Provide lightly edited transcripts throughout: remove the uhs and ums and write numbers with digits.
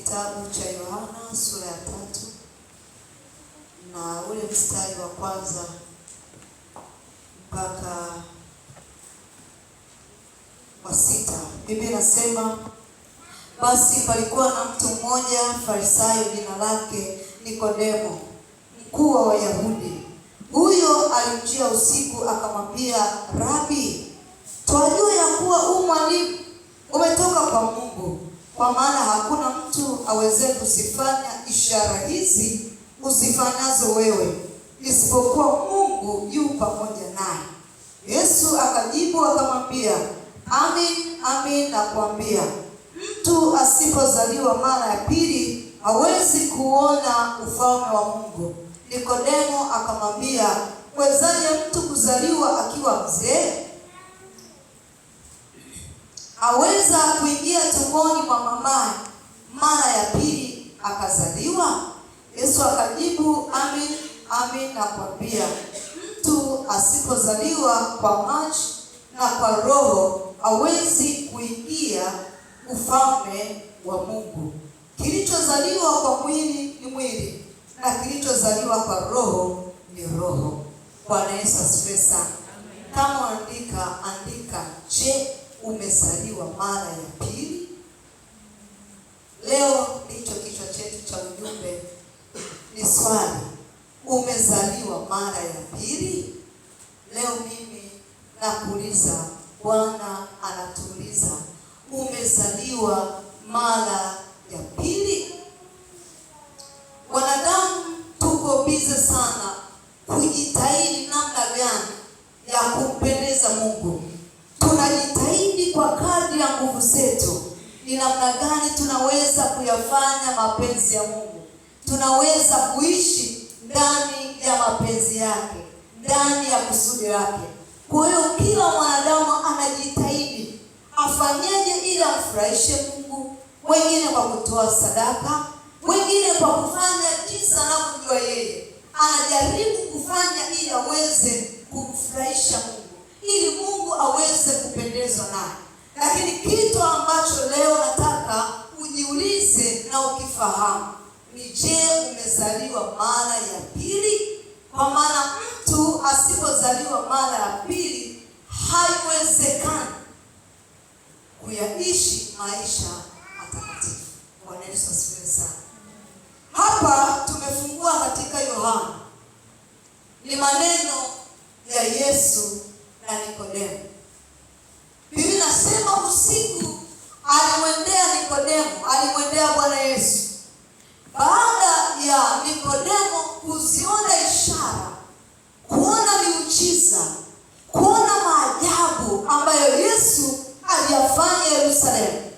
kitabu cha Yohana sura ya 3 na ule mstari wa kwanza mpaka wa 6. Biblia inasema, basi palikuwa na mtu mmoja Farisayo, jina lake Nikodemo, mkuu wa Wayahudi. Huyo alimjia usiku akamwambia, Rabi, twajua ya kuwa mwalimu umetoka kwa Mungu, kwa maana hakuna mtu aweze kuzifanya ishara hizi uzifanyazo wewe, isipokuwa Mungu yu pamoja naye. Yesu akajibu akamwambia, amin, amin nakuambia, mtu asipozaliwa mara ya pili hawezi kuona ufalme wa Mungu. Nikodemo akamwambia, wezaje mtu kuzaliwa akiwa mzee? Aweza kuingia tumboni mwa mamaye mara ya pili akazaliwa? Yesu akajibu, amin, amin nakwambia, mtu asipozaliwa kwa maji na kwa Roho hawezi kuingia ufalme wa Mungu. Kilichozaliwa kwa mwili ni mwili, na kilichozaliwa kwa roho ni roho. Bwana Yesu asifiwe sana. Kama andika, je, umezaliwa mara ya pili? Leo ndicho kichwa chetu cha ujumbe, ni swali, umezaliwa mara ya pili? Leo mimi nakuuliza, Bwana anatuuliza, umezaliwa mara ya pili? Wanadamu tuko bize sana kujitahidi namna gani ya kumpendeza Mungu. Tunajitahidi kwa kadri ya nguvu zetu, ni namna gani tunaweza kuyafanya mapenzi ya Mungu, tunaweza kuishi ndani ya mapenzi yake, ndani ya kusudi lake. Kwa hiyo kila mwanadamu anajitahidi afanyeje ili amfurahishe Mungu, wengine kwa kutoa sadaka, wengine kwa kufanya jinsi anavyojua yeye. Anajaribu kufanya ili aweze kumfurahisha Mungu, ili Mungu aweze kupendezwa naye. Lakini kitu ambacho leo nataka ujiulize na ukifahamu ni, je, umezaliwa mara ya pili? Kwa maana mtu asipozaliwa mara ya pili haiwezekani kuyaishi maisha matakatifu. Bwana Yesu asifiwe sana. Hapa tumefungua katika Yohana, ni maneno ya Yesu na Nikodemo. Biblia inasema usiku alimwendea Nikodemo, alimwendea Bwana Yesu. Baada ya Nikodemo kuziona ishara, kuona miujiza, kuona maajabu ambayo Yesu aliyafanya Yerusalemu,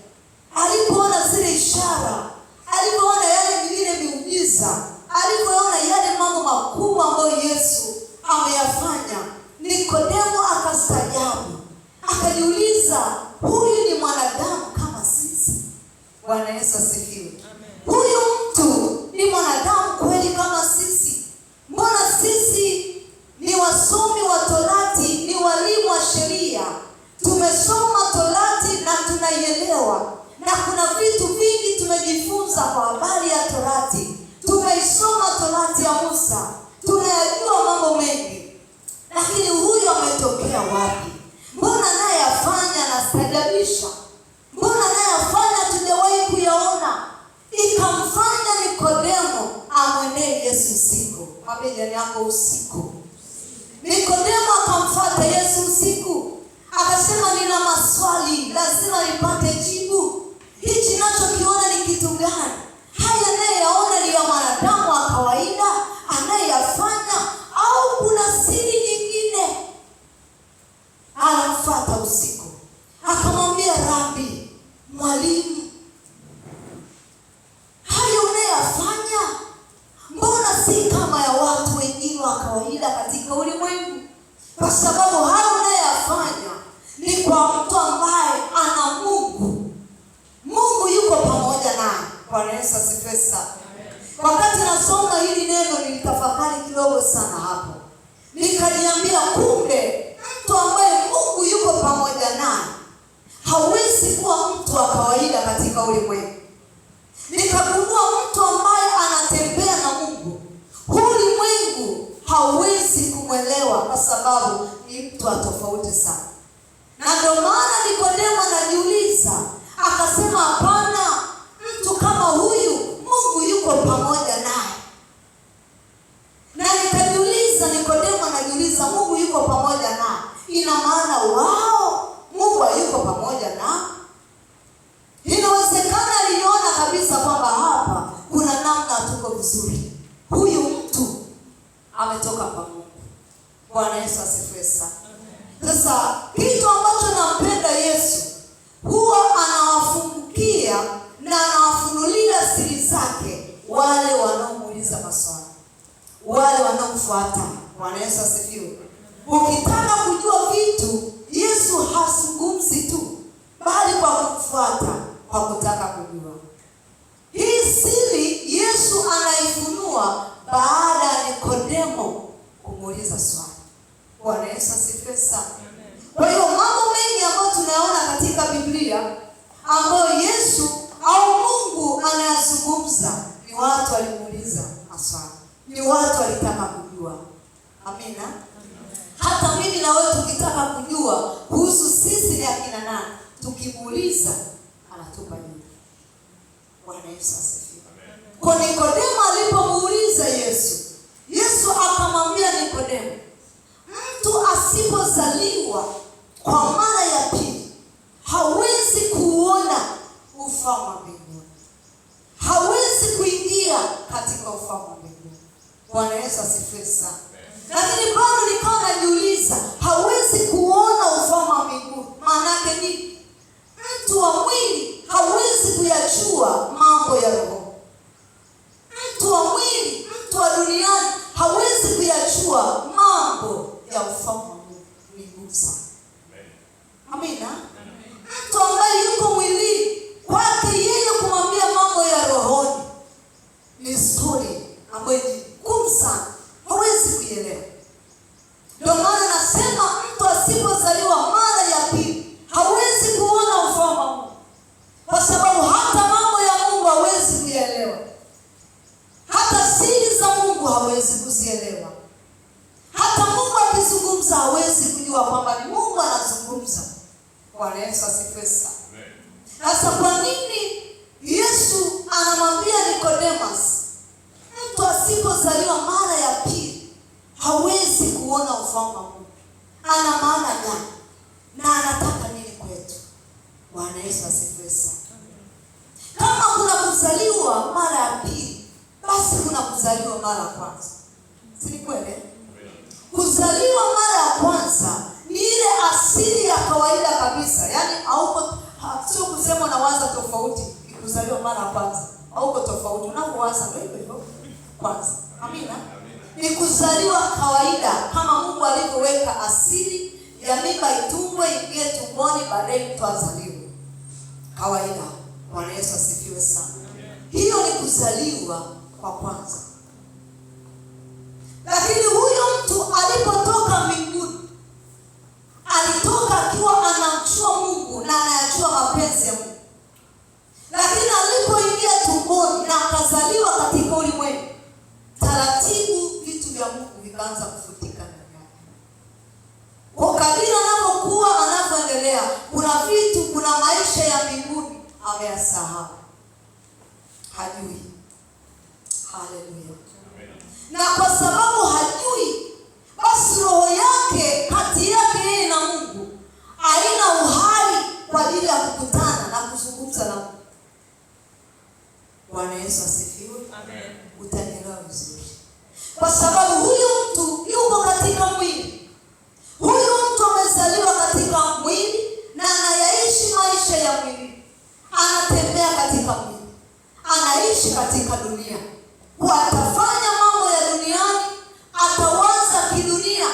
alipoona zile ishara, alipoona yale vile miujiza, alipoona yale mambo makubwa ambayo Yesu ameyafanya, Nikodemo akastaajabu, akajiuliza, huyu ni mwanadamu kama sisi? Bwana Yesu asifiwe. Huyu mtu ni mwanadamu kweli kama sisi? Mbona sisi ni wasomi wa Torati, ni walimu wa sheria, tumesoma Torati na tunaielewa, na kuna vitu vingi tumejifunza kwa habari ya Torati. Tumeisoma Torati ya Musa, tunayajua mambo mengi. Lakini huyu ametokea wapi? Mbona naye afanya na staajabisha? Mbona naye afanya tujawahi kuyaona? Ikamfanya Nikodemo amwendee Yesu usiku. Mabejani yako usiku. Nikodemo akamfuata Yesu usiku, akasema, nina maswali, lazima nipate jibu. Hichi ninachokiona ni kitu gani? Haya nayeyaona ni ya mwanadamu wa kawaida anayeyafanya, au kuna siri nyingine? Anamfuata usiku, akamwambia, Rabi, mwalimu, hayo unayafanya mbona si kama ya watu wengine wa kawaida katika ulimwengu? Kwa sababu hayo unayafanya ni kwa mtu ambaye ana Mungu. Mungu yuko pamoja naye. Bwana Yesu asifiwe sana. Wakati nasoma hili neno nilitafakari kidogo sana hapo. Nikaniambia, kumbe mtu ambaye Mungu yuko pamoja naye hawezi kuwa mtu wa kawaida katika ulimwengu. Nikagundua mtu ambaye anatembea na Mungu, ulimwengu hauwezi kumwelewa kwa sababu ni mtu tofauti sana. Na ndio maana Nikodemo anajiuliza, akasema hapana, mtu kama huyu Mungu yuko pamoja naye. Na nikajiuliza, Nikodemo anajiuliza Mungu yuko pamoja naye, ina maana wao Mungu hayuko pamoja nao? Inawezekana aliona kabisa kwamba hapa kuna namna hatuko vizuri, huyu mtu ametoka kwa Mungu. Bwana Yesu asifiwe sana. Sasa kitu ambacho nampenda Yesu, huwa anawafungukia na anawafunulia siri zake wale wanaomuuliza maswali, wale wanaomfuata. Bwana Yesu asifiwe. Ukitaka kujua vitu, Yesu hazungumzi tu, bali kwa kufuata, kwa kutaka kujua. Hii siri Yesu anaifunua baada ya Nikodemo kumuuliza swali. Bwana Yesu asifiwe sana. Kwa hiyo mambo mengi ambayo tunaona katika Biblia ambayo Yesu au Mungu anayazungumza, ni watu walimuuliza maswali, ni watu walitaka kujua. Amina. Hata mimi na wewe tukitaka kujua kuhusu sisi ni akina nani, tukimuuliza anatupa jibu. Bwana Yesu asifiwe. Kwa Nikodemo alipomuuliza Yesu, Yesu akamwambia Nikodemo, mtu asipozaliwa kwa mara ya pili hawezi kuona ufalme wa mbinguni, hawezi kuingia katika ufalme wa mbinguni. Bwana Yesu asifiwe sana. Lakini bado nikawa najiuliza, hawezi kuona ufalme wa mbinguni maana yake nini? Mtu wa mwili hawezi kuyajua mambo ya roho. Mtu wa mwili, mtu wa duniani hawezi kuyajua mambo ya ufalme wa mbinguni sana. Amina. Mtu ambaye yuko mwili, kwake yeye kumwambia mambo ya rohoni ni story ambayo ni ngumu sana, hawezi kuielewa. Ndio maana nasema mtu asipozaliwa mara ya pili hawezi kuona ufalme wa Mungu, kwa sababu hata mambo ya Mungu hawezi kuielewa, hata siri za Mungu hawezi kuzielewa. Hata Mungu akizungumza hawezi kujua kwamba ni Mungu anazungumza. Bwana Yesu asifiwe sana. Sasa kwa nini Yesu anamwambia Nicodemus, mtu asipozaliwa mara ya pili hawezi kuona ufalme wa Mungu? Ana maana gani? Na anataka nini kwetu? Bwana Yesu asifiwe sana. Kama kuna kuzaliwa mara ya pili, basi kuna kuzaliwa mara ya kwanza. Si ni kweli? Kuzaliwa mara ya kwanza ni ile asili ya kawaida kabisa. Yaani sio kusema unawaza tofauti kuzaliwa mara ya kwanza. Hauko tofauti, unapowaza ndio hivyo kwanza. Amina. Ni kuzaliwa kawaida kama Mungu alivyoweka asili ya mimba itungwe, ingie tumboni, baadaye mtu azaliwe. Kawaida. Bwana Yesu asifiwe sana. Hiyo ni kuzaliwa kwa kwanza. Lakini huyo mtu alipotoka mbinguni, alitoka akiwa anamjua Mungu na anayajua mapenzi ya Mungu. Lakini alipoingia tumboni na akazaliwa katika ulimwengu, taratibu vitu vya Mungu vikaanza kufutika ndani yake. Kwa kadiri anapokuwa anapoendelea, kuna vitu, kuna maisha ya mbinguni ameyasahau. Hajui. Haleluya. Na kwa sababu hajui, basi roho yake kati yake yeye na Mungu haina uhai kwa ajili ya kukutana na kuzungumza na Mungu. Bwana Yesu asifiwe. Amen. Utanielewa vizuri. Kwa sababu huyu mtu yuko katika mwili. Huyu mtu amezaliwa katika mwili na anayaishi maisha ya mwili. Anatembea katika mwili. Anaishi katika dunia. Atafanya mambo ya duniani, atawaza kidunia.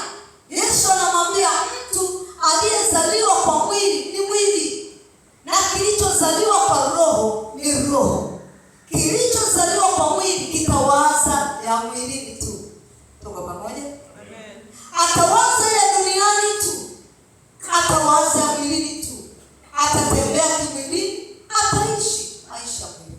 Yesu anamwambia mtu aliyezaliwa kwa mwili ni mwili, na kilichozaliwa kwa roho ni roho. Kilichozaliwa kwa mwili kitawaza ya mwilini tu. Tuko pamoja? Amen. Atawaza ya duniani tu, atawaza ya mwilini tu, atatembea kimwilini, ataishi maisha mwili.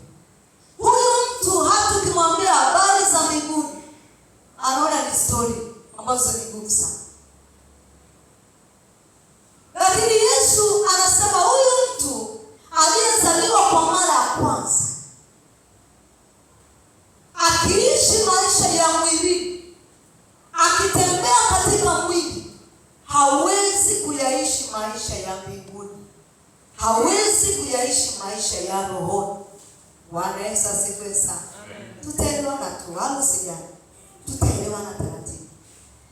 maisha ya roho. Bwana Yesu asifiwe sana. Tutaelewana tu, au sijana? Tutaelewana taratibu.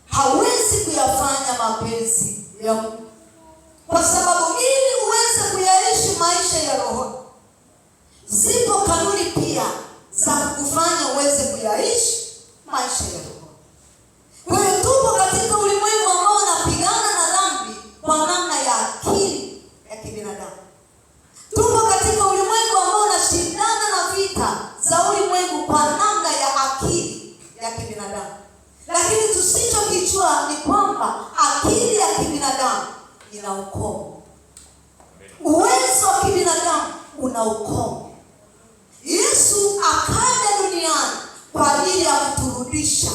Hawezi kuyafanya mapenzi ya Mungu, kwa sababu ili uweze kuyaishi maisha ya roho, zipo kanuni pia za kufanya uweze kuyaishi maisha ya roho. Kwa hiyo tupo katika ulimwengu ambao unapigana na dhambi kwa namna ya akili ya kibinadamu. Tupo katika ulimwengu ambao unashindana na vita za ulimwengu kwa namna ya akili ya kibinadamu. Lakini tusichokijua ni kwamba akili ya kibinadamu ina ukomo. Uwezo wa kibinadamu una ukomo. Yesu akaja duniani kwa ajili ya kuturudisha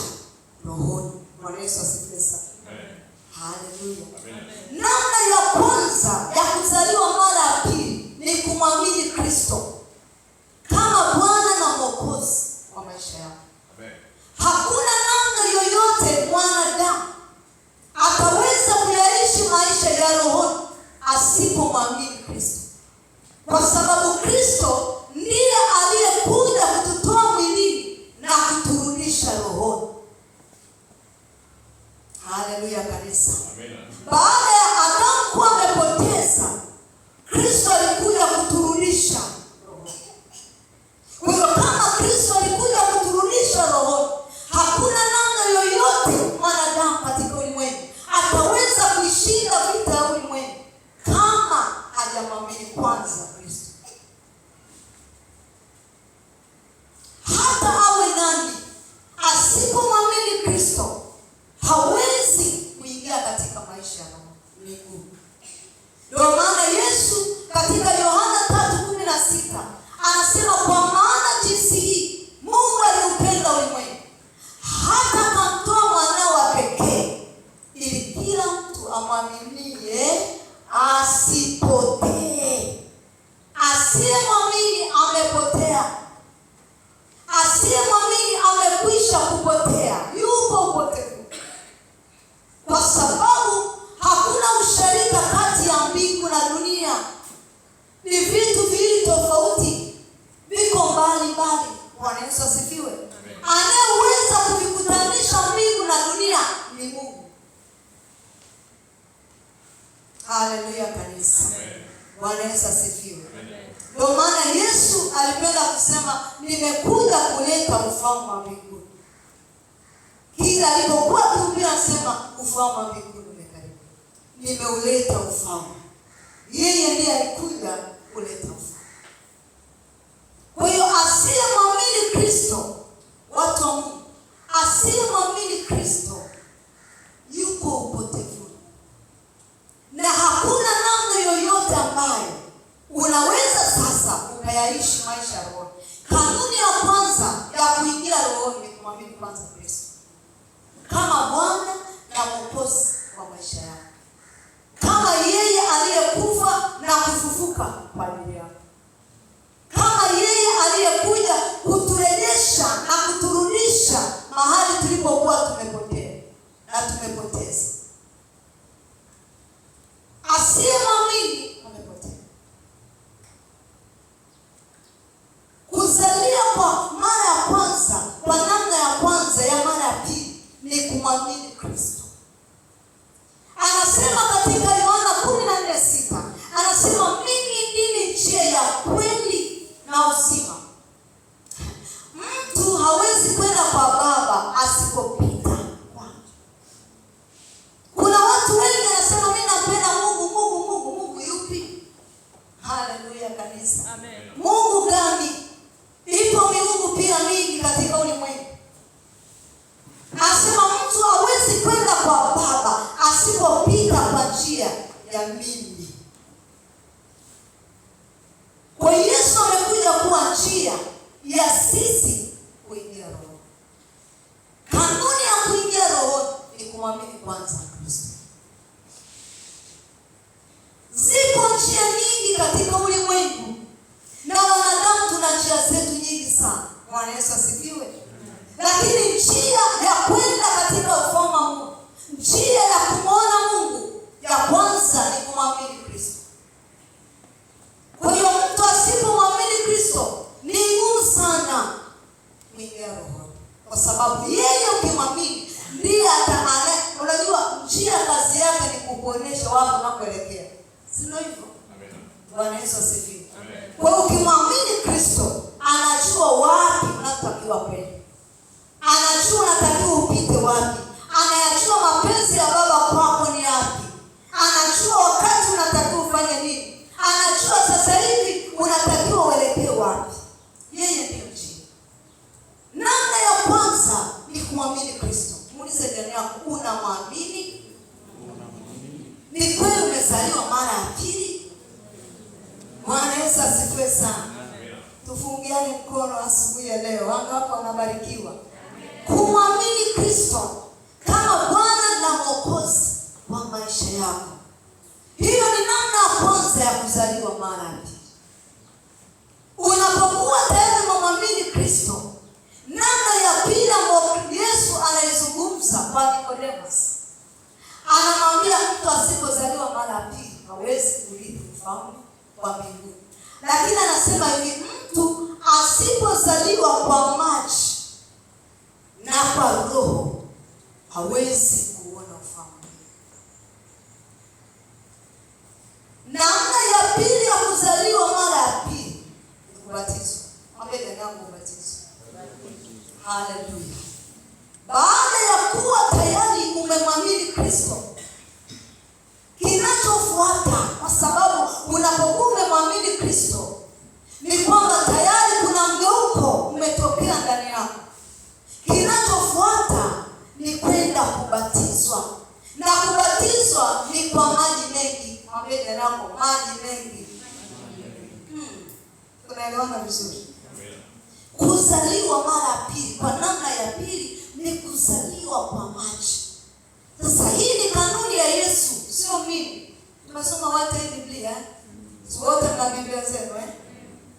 rohoni. Bwana Yesu asifiwe sana. Haleluya. Namna ya kwanza ya kuzaliwa mara ya pili ni kumwamini Kristo kama Bwana na Mwokozi wa maisha yako. Hakuna namna yoyote mwanadamu ataweza kuyaishi maisha ya rohoni asipomwamini Kristo, kwa sababu Kristo ndiye aliyekuja kututoa mwilini na kuturudisha rohoni. Haleluya kanisa. Baada ya Adamu kuwa amepoteza, Kristo alikuja kuturudisha rohoni. Kwa hiyo kama Kristo alikuja kuturudisha rohoni, hakuna namna yoyote mwanadamu katika ulimwengu ataweza kuishinda vita ya ulimwengu kama hajamwamini kwanza Kristo. Hata awe nani, asipomwamini Kristo hawezi kuingia katika maisha ya Mungu. Ndio maana Yesu katika Yohana 3:16 anasema, kwa maana jinsi hii Mungu aliupenda ulimwengu hata akamtoa mwanawe wa pekee, ili kila mtu amwaminie asipotee. Asiyemwamini amepotea. Asiyemwamini amekwisha kupotea, yupo upotevu. Kwa sababu hakuna ushirika kati ya mbingu na dunia. Ni vitu viwili tofauti, viko mbali mbali. Bwana Yesu asifiwe. Anayeweza kuvikutanisha mbingu na dunia ni Mungu. Haleluya kanisa. Bwana Yesu asifiwe. Ndio maana Yesu alipenda kusema, nimekuja kuleta ufalme wa mbinguni. Kila alipokuwa kuhubiri anasema, ufalme wa mbinguni umekaribu. Nimeuleta ufalme. Yeye ndiye alikuja kuleta ufalme. Kwa hiyo asiyemwamini Kristo, watu wa Mungu, asiyemwamini Kristo yuko upotevu. Na hakuna namna yoyote ambayo unaweza sasa ukayaishi maisha ya roho. Kanuni ya kwanza ya kuingia rohoni ni kumwamini kwanza Kristo kama Bwana na Mwokozi wa maisha yako, kama yeye aliyekufa na kufufuka kwa ajili yako, kama yeye aliyekuja kuturejesha na kuturudisha mahali tulipokuwa tumepotea na tumepoteza. Asiyemwamini amepotea. Kuzalia kwa mara ya kwanza, kwa namna ya kwanza ya mara ya pili ni kumwamini Kristo. Anasema katika Yohana 14:6, anasema, mimi ndimi njia ya kweli na uzima. Mtu hawezi kwenda kwa Baba asipopita kwangu. Kuna watu wengi wanasema, mimi napenda Mungu. Mungu yupi? Haleluya kanisa. Amen. Mungu gani? Ipo miungu pia mingi katika ulimwengu. Anasema mtu hawezi kwenda kwa Baba asipopita kwa njia ya mimi. Kwa Yesu amekuja kuwa njia ya sisi kuingia roho. Kanuni ya kuingia roho ni kumwamini kwanza Kristo. Zipo njia nyingi katika ulimwengu, na wanadamu tuna njia zetu nyingi sana. Bwana Yesu asifiwe. Lakini njia ya kwenda katika ufalme wa Mungu, njia ya kumwona Mungu, ya kwanza ni kumwamini Kristo. Kwa hiyo mtu asipomwamini sana. Tufungiane mkono asubuhi ya leo. Wangapi wanabarikiwa? Kumwamini Kristo kama Bwana na Mwokozi wa maisha yako. Hiyo ni namna ya kwanza ya kuzaliwa mara ya pili. Unapokuwa tayari kumwamini Kristo, namna ya pili ambayo Yesu anaizungumza kwa Nicodemus, anamwambia mtu asipozaliwa mara ya pili hawezi kurithi ufalme wa mbinguni. Lakini anasema hivi, mtu asipozaliwa kwa maji na kwa Roho hawezi kuona ufalme. Namna ya pili ya kuzaliwa mara ya pili ni kubatizwa. Mwambie yangu ubatizo. Haleluya. Baada ya kuwa tayari umemwamini Kristo, kinachofuata, kwa sababu unapokuwa umemwamini Kristo, ni kwamba tayari kuna mgeuko umetokea ndani yako. Kinachofuata ni kwenda kubatizwa. Na kubatizwa ni kwa maji mengi. Mwambie yangu maji mengi. Tunaelewana vizuri? Kuzaliwa mara ya pili, kwa namna ya pili, ni kuzaliwa kwa maji. Sasa hii ni kanuni ya Yesu, sio mimi. Tunasoma wote hii Biblia, wote mna Biblia zenu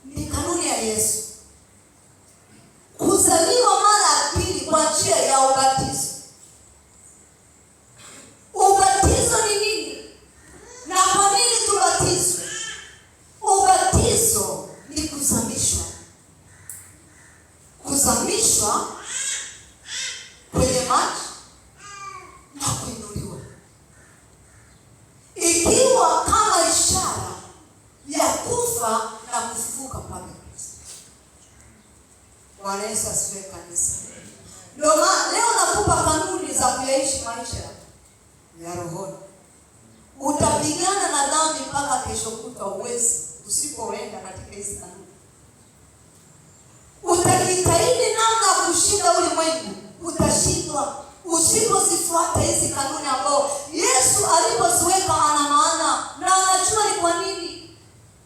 Ni kanuni ya Yesu. Kuzaliwa mara ya pili kwa njia ya ubatizo. Ubatizo ni nini? Na kwa nini tubatizwe? Ubatizo ni kuzamishwa. Kuzamishwa kwenye maji na kuinuliwa, ikiwa kama ishara ya kufa na kufufuka kwa Kristo. Bwana Yesu asifiwe kanisa. Ndio maana leo nakupa kanuni za kuyaishi maisha ya rohoni. Utapigana na dhambi mpaka kesho kutwa, uwezi usipoenda katika hizi kanuni. Utajitahidi namna kushinda ulimwengu, utashindwa usipozifuata hizi kanuni ambazo Yesu alipoziweka. Ana maana na anajua ni kwa nini.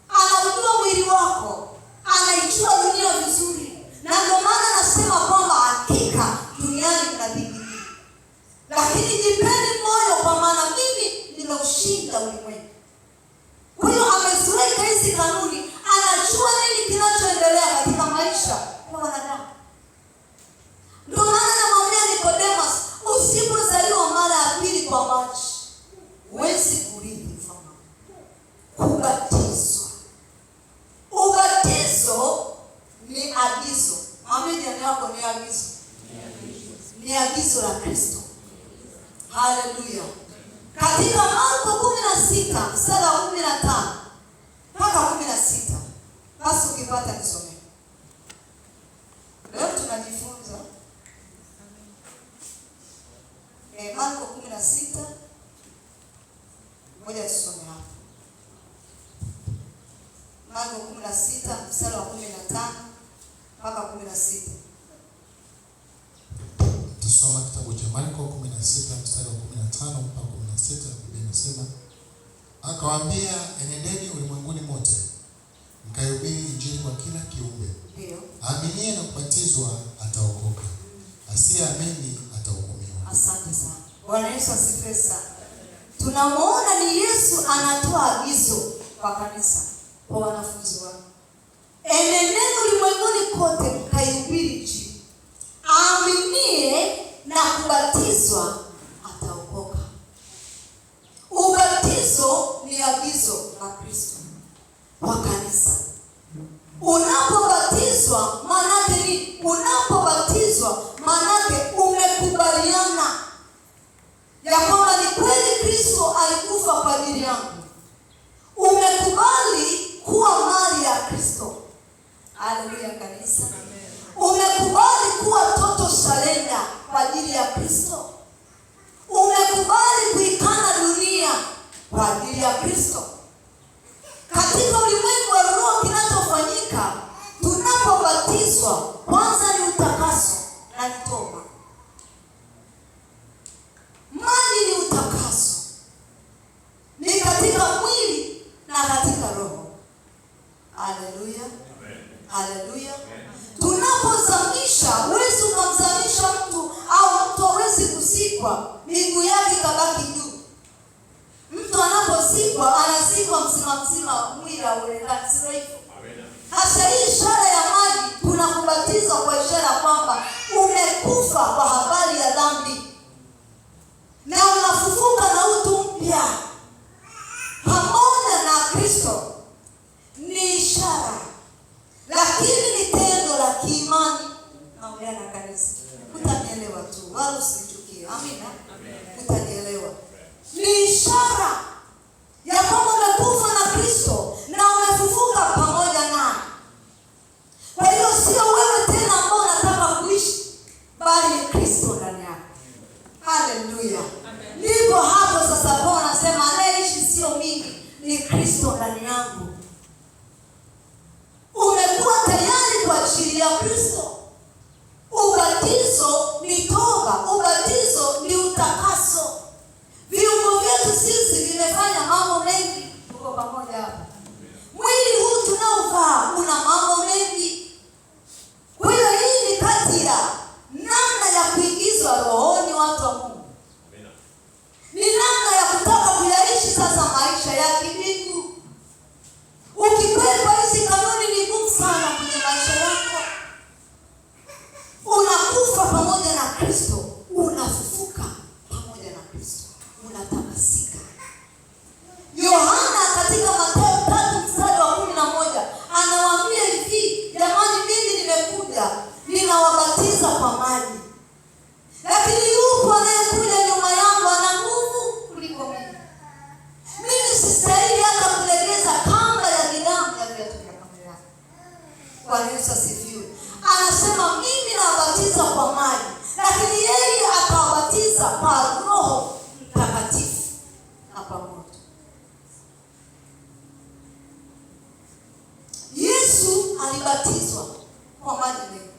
Anaujua mwili wako, anaijua dunia vizuri, na ndio maana anasema kwamba hakika duniani mna dhiki, lakini jipeni moyo, kwa maana mimi nimeushinda ulimwengu. Kwa hiyo ameziweka hizi kanuni, anajua nini kinachoendelea katika maisha ya wanadamu. Ndio maana namwambia Nicodemus, usipozaliwa mara ya pili kwa maji, huwezi kurithi ufalme. Kubatizwa. Ubatizo ni agizo. Mwambie yako ni agizo. Ni agizo la Kristo. Haleluya. Katika Marko 16 mstari wa 15 mpaka 16. Basi ukipata nisome. Leo tunajifunza Marko 16. Ngoja tusome hapa. Marko 16 mstari wa 15 mpaka 16. Tusoma kitabu cha Marko 16 mstari wa 15 mpaka 16. Biblia inasema, akawaambia, enendeni ulimwenguni mote, mkahubiri Injili kwa kila kiumbe. Ndio. Aaminie na kubatizwa ataokoka, asiyeamini atahukumiwa. Asante sana. Bwana Yesu asifiwe sana. Tunamuona ni Yesu anatoa agizo kwa kanisa, kwa wanafunzi wake. Enendeni ulimwenguni kote, mkahubiri Injili. Aaminie na kubatizwa ataokoka. Ubatizo ni agizo la Kristo kwa kanisa. Unapobatizwa maana ni unapobatizwa maana umekubaliana ya kwamba ni kweli Kristo alikufa kwa ajili yangu. Umekubali kuwa mali ya Kristo. Haleluya kanisa. Umekubali kuwa total surrender kwa ajili ya Kristo. Umekubali kuikana dunia kwa ajili ya Kristo. Katika ulimwengu wa roho kinachofanyika tunapobatizwa, kwanza ni utakaso na ni toba. Maji ni utakaso, ni katika mwili na katika roho. Haleluya. Haleluya. Tunapozamisha, huwezi ukamzamisha mtu au mtu hawezi kusikwa miguu yake kabaki juu. Mtu anaposikwa anasikwa mzima mwili ule ndani, sio hivyo? Hasa hii ishara ya maji, tunakubatiza kwa ishara kwamba umekufa kwa habari ya dhambi na unafufuka na utu mpya pamoja na Kristo. Ni ishara, lakini ni tendo la kiimani. Naongea na kanisa, utanielewa tu, wala usichukie. Amina, utanielewa. Ni ishara ya kwamba umekufa na Kristo na umefufuka pamoja naye. Kwa hiyo sio wewe tena ambao unataka kuishi, bali ni Kristo ndani yako. Haleluya. Ndipo hapo sasa Paulo anasema anaishi sio mimi, ni Kristo ndani yangu. Umekuwa tayari kwa ajili ya Kristo. Ubatizo ni toba, ubatizo ni utakaso. Viungo vyetu sisi vimefanya mambo mengi. Tuko pamoja hapa. Mwili huu tunaovaa una mambo mengi. Kwa hiyo hii ni kati ya namna ya kuingizwa rohoni watu wa Mungu. Ni namna ya kutaka kuyaishi sasa maisha ya kimbingu. Ukikwepa hizi kanuni ni ngumu sana kwenye maisha yako. Unakufa pamoja na Kristo, unafufuka pamoja na Kristo, unatakasika. Yohana katika Mathayo 3:11 anawaambia hivi, jamani, mimi nimekuja ninawabatiza kwa maji, lakini yupo anayekuja nyuma yangu ana nguvu kuliko mimi. Mimi sistahili hata kulegeza kamba ya gidamu ya viatu vya kamba yake. Bwana Yesu asifiwe. Anasema mimi nawabatiza kwa maji, lakini yeye atawabatiza kwa Roho Mtakatifu na kwa moto. Yesu alibatizwa kwa maji mengi.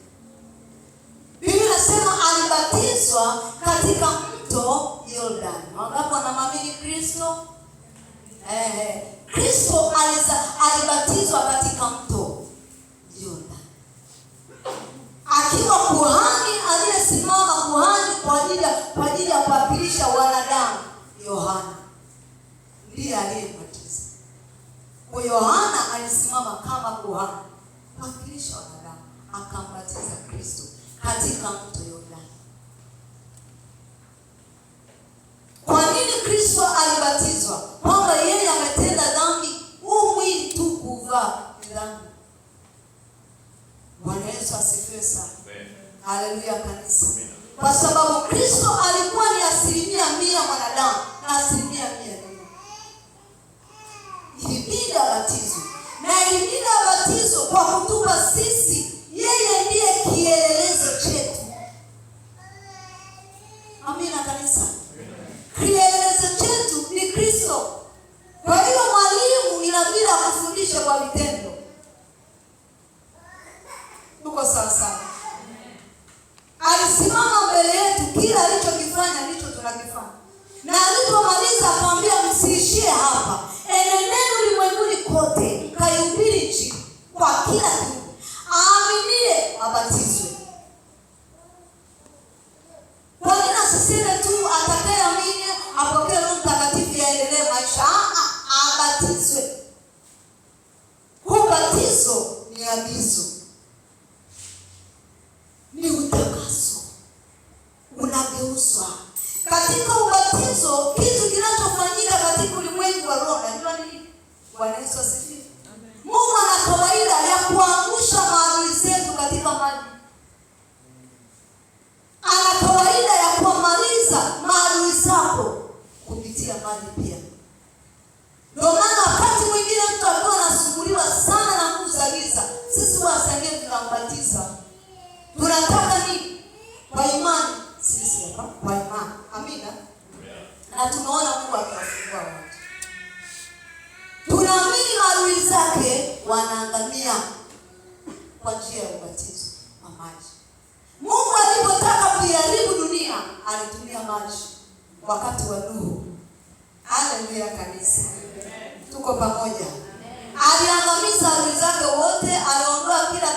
Biblia inasema alibatizwa katika mto Yordani. Wangapi wanamwamini Kristo? Kristo alibatizwa katika mto Yordani. Akiwa kuhani aliyesimama kuhani kwa ajili ya kuwakilisha wanadamu, Yohana ndiye aliyebatiza. Kwa Yohana alisimama kama kuhani kuwakilisha wanadamu, akambatiza Kristo katika mto Yordani. Kwa nini Kristo alibatizwa? Kwamba yeye ametenda dhambi. Huu mwili tu kuvaa ni dhambi. Bwana Yesu asifiwe sana. Haleluya kanisa. Kwa sababu Kristo alikuwa ni 100% mwanadamu na 100% Mungu. Ilibidi abatizwe. Na ilibidi abatizwe kwa kutupa sisi, yeye ndiye kielelezo chetu. Amina kanisa. Kielelezo chetu ni Kristo. Kwa hiyo mwalimu inabidi akufundishe kwa vitendo. Tuko sawa sawa. Alisimama mbele yetu, kila alichokifanya ndicho tunakifanya. Na alipomaliza akamwambia msiishie hapa. Enendeni ulimwenguni kote, mkaihubiri Injili kwa kila kiumbe. Aaminie abatizwe. Kwa nini asiseme tu atakayeamini apokee Roho Mtakatifu yaendelee maisha? Abatizwe. Ubatizo ni agizo. Ni utakaso. Unageuzwa. Katika ubatizo, kitu kinachofanyika katika ulimwengu wa roho, najua nini? Bwana Yesu asifiwe. Mungu ana kawaida ya kuangusha maadui zetu katika maji. Ana kawaida ya kuamaliza maadui zako kupitia maji pia. Ndio maana wakati mwingine mtu akiwa anasumbuliwa sana na nguvu za giza, sisi wasenge tunambatiza. Tunataka nini? Kwa imani. Sisi hapa kwa imani. Amina. Na tunaona Mungu akiwafungua watu. Tunaamini maadui zake wanaangamia kwa njia ya ubatizo wa maji. Mungu alipotaka kuiharibu dunia, alitumia maji wakati wa Nuhu. Haleluya kanisa. Tuko pamoja. Aliangamiza adui zake wote, aliondoa kila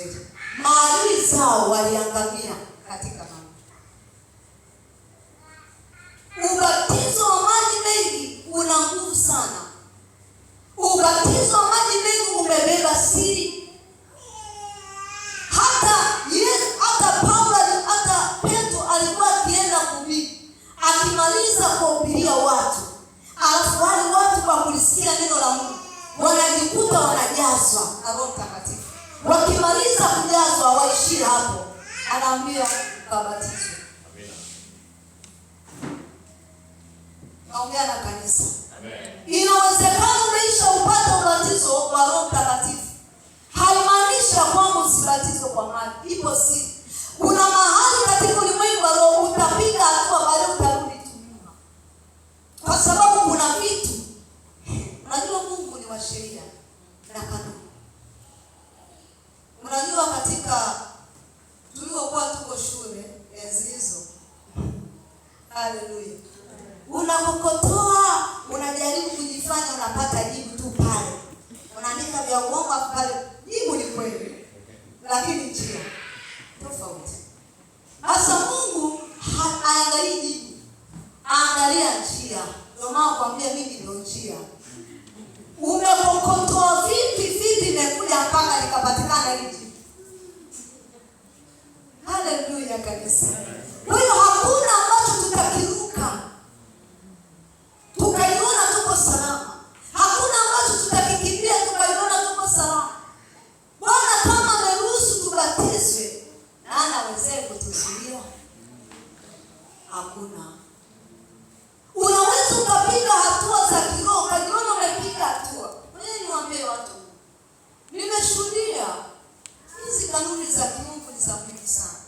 Israeli. Maadui zao waliangamia katika maji. Ubatizo wa maji mengi una nguvu sana. Ubatizo wa maji mengi umebeba siri. Hata Paulo, hata Petro alikuwa akienda kuhubiri, akimaliza kuhubiria watu, alafu wale watu kwa kulisikia neno la Mungu wanajikuta wanajazwa na Roho Mtakatifu. Wakimaliza kujazwa waishie hapo, anaambia ukabatizwe. Amen. Naongea na kanisa. Amen. Inawezekana umeisha upata ubatizo wa Roho Mtakatifu. Haimaanishi kwamba usibatizwe kwa maji. Ipo siri. Kuna mahali katika ulimwengu wa roho utapiga hatua, baadaye utarudi tu nyuma. Kwa sababu kuna vitu. Unajua Mungu ni wa sheria na kanuni. Unajua katika tuliokuwa tuko shule enzi hizo. Haleluya. Unakokotoa, unajaribu kujifanya unapata jibu tu pale. Unaandika vya uongo pale, jibu ni kweli, lakini njia tofauti. Sasa Mungu haangalii jibu, angalia njia. Ndio maana kwambia mimi ndio njia. Umekokotoa vipi imekuja mpaka likapatikana hili jibu. Haleluya kanisa. Kwa hiyo hakuna ambacho tutakiruka tukaiona tuko salama. Hakuna ambacho tutakikimbia tukaiona tuko salama. Bwana kama ameruhusu tubatizwe, na anaweza kutuzuia? Hakuna. Unaweza ukapiga hatua za kiroho, ukajiona umepiga hatua. Wewe niwaambie watu, nimeshuhudia hizi kanuni za Mungu ni za muhimu sana.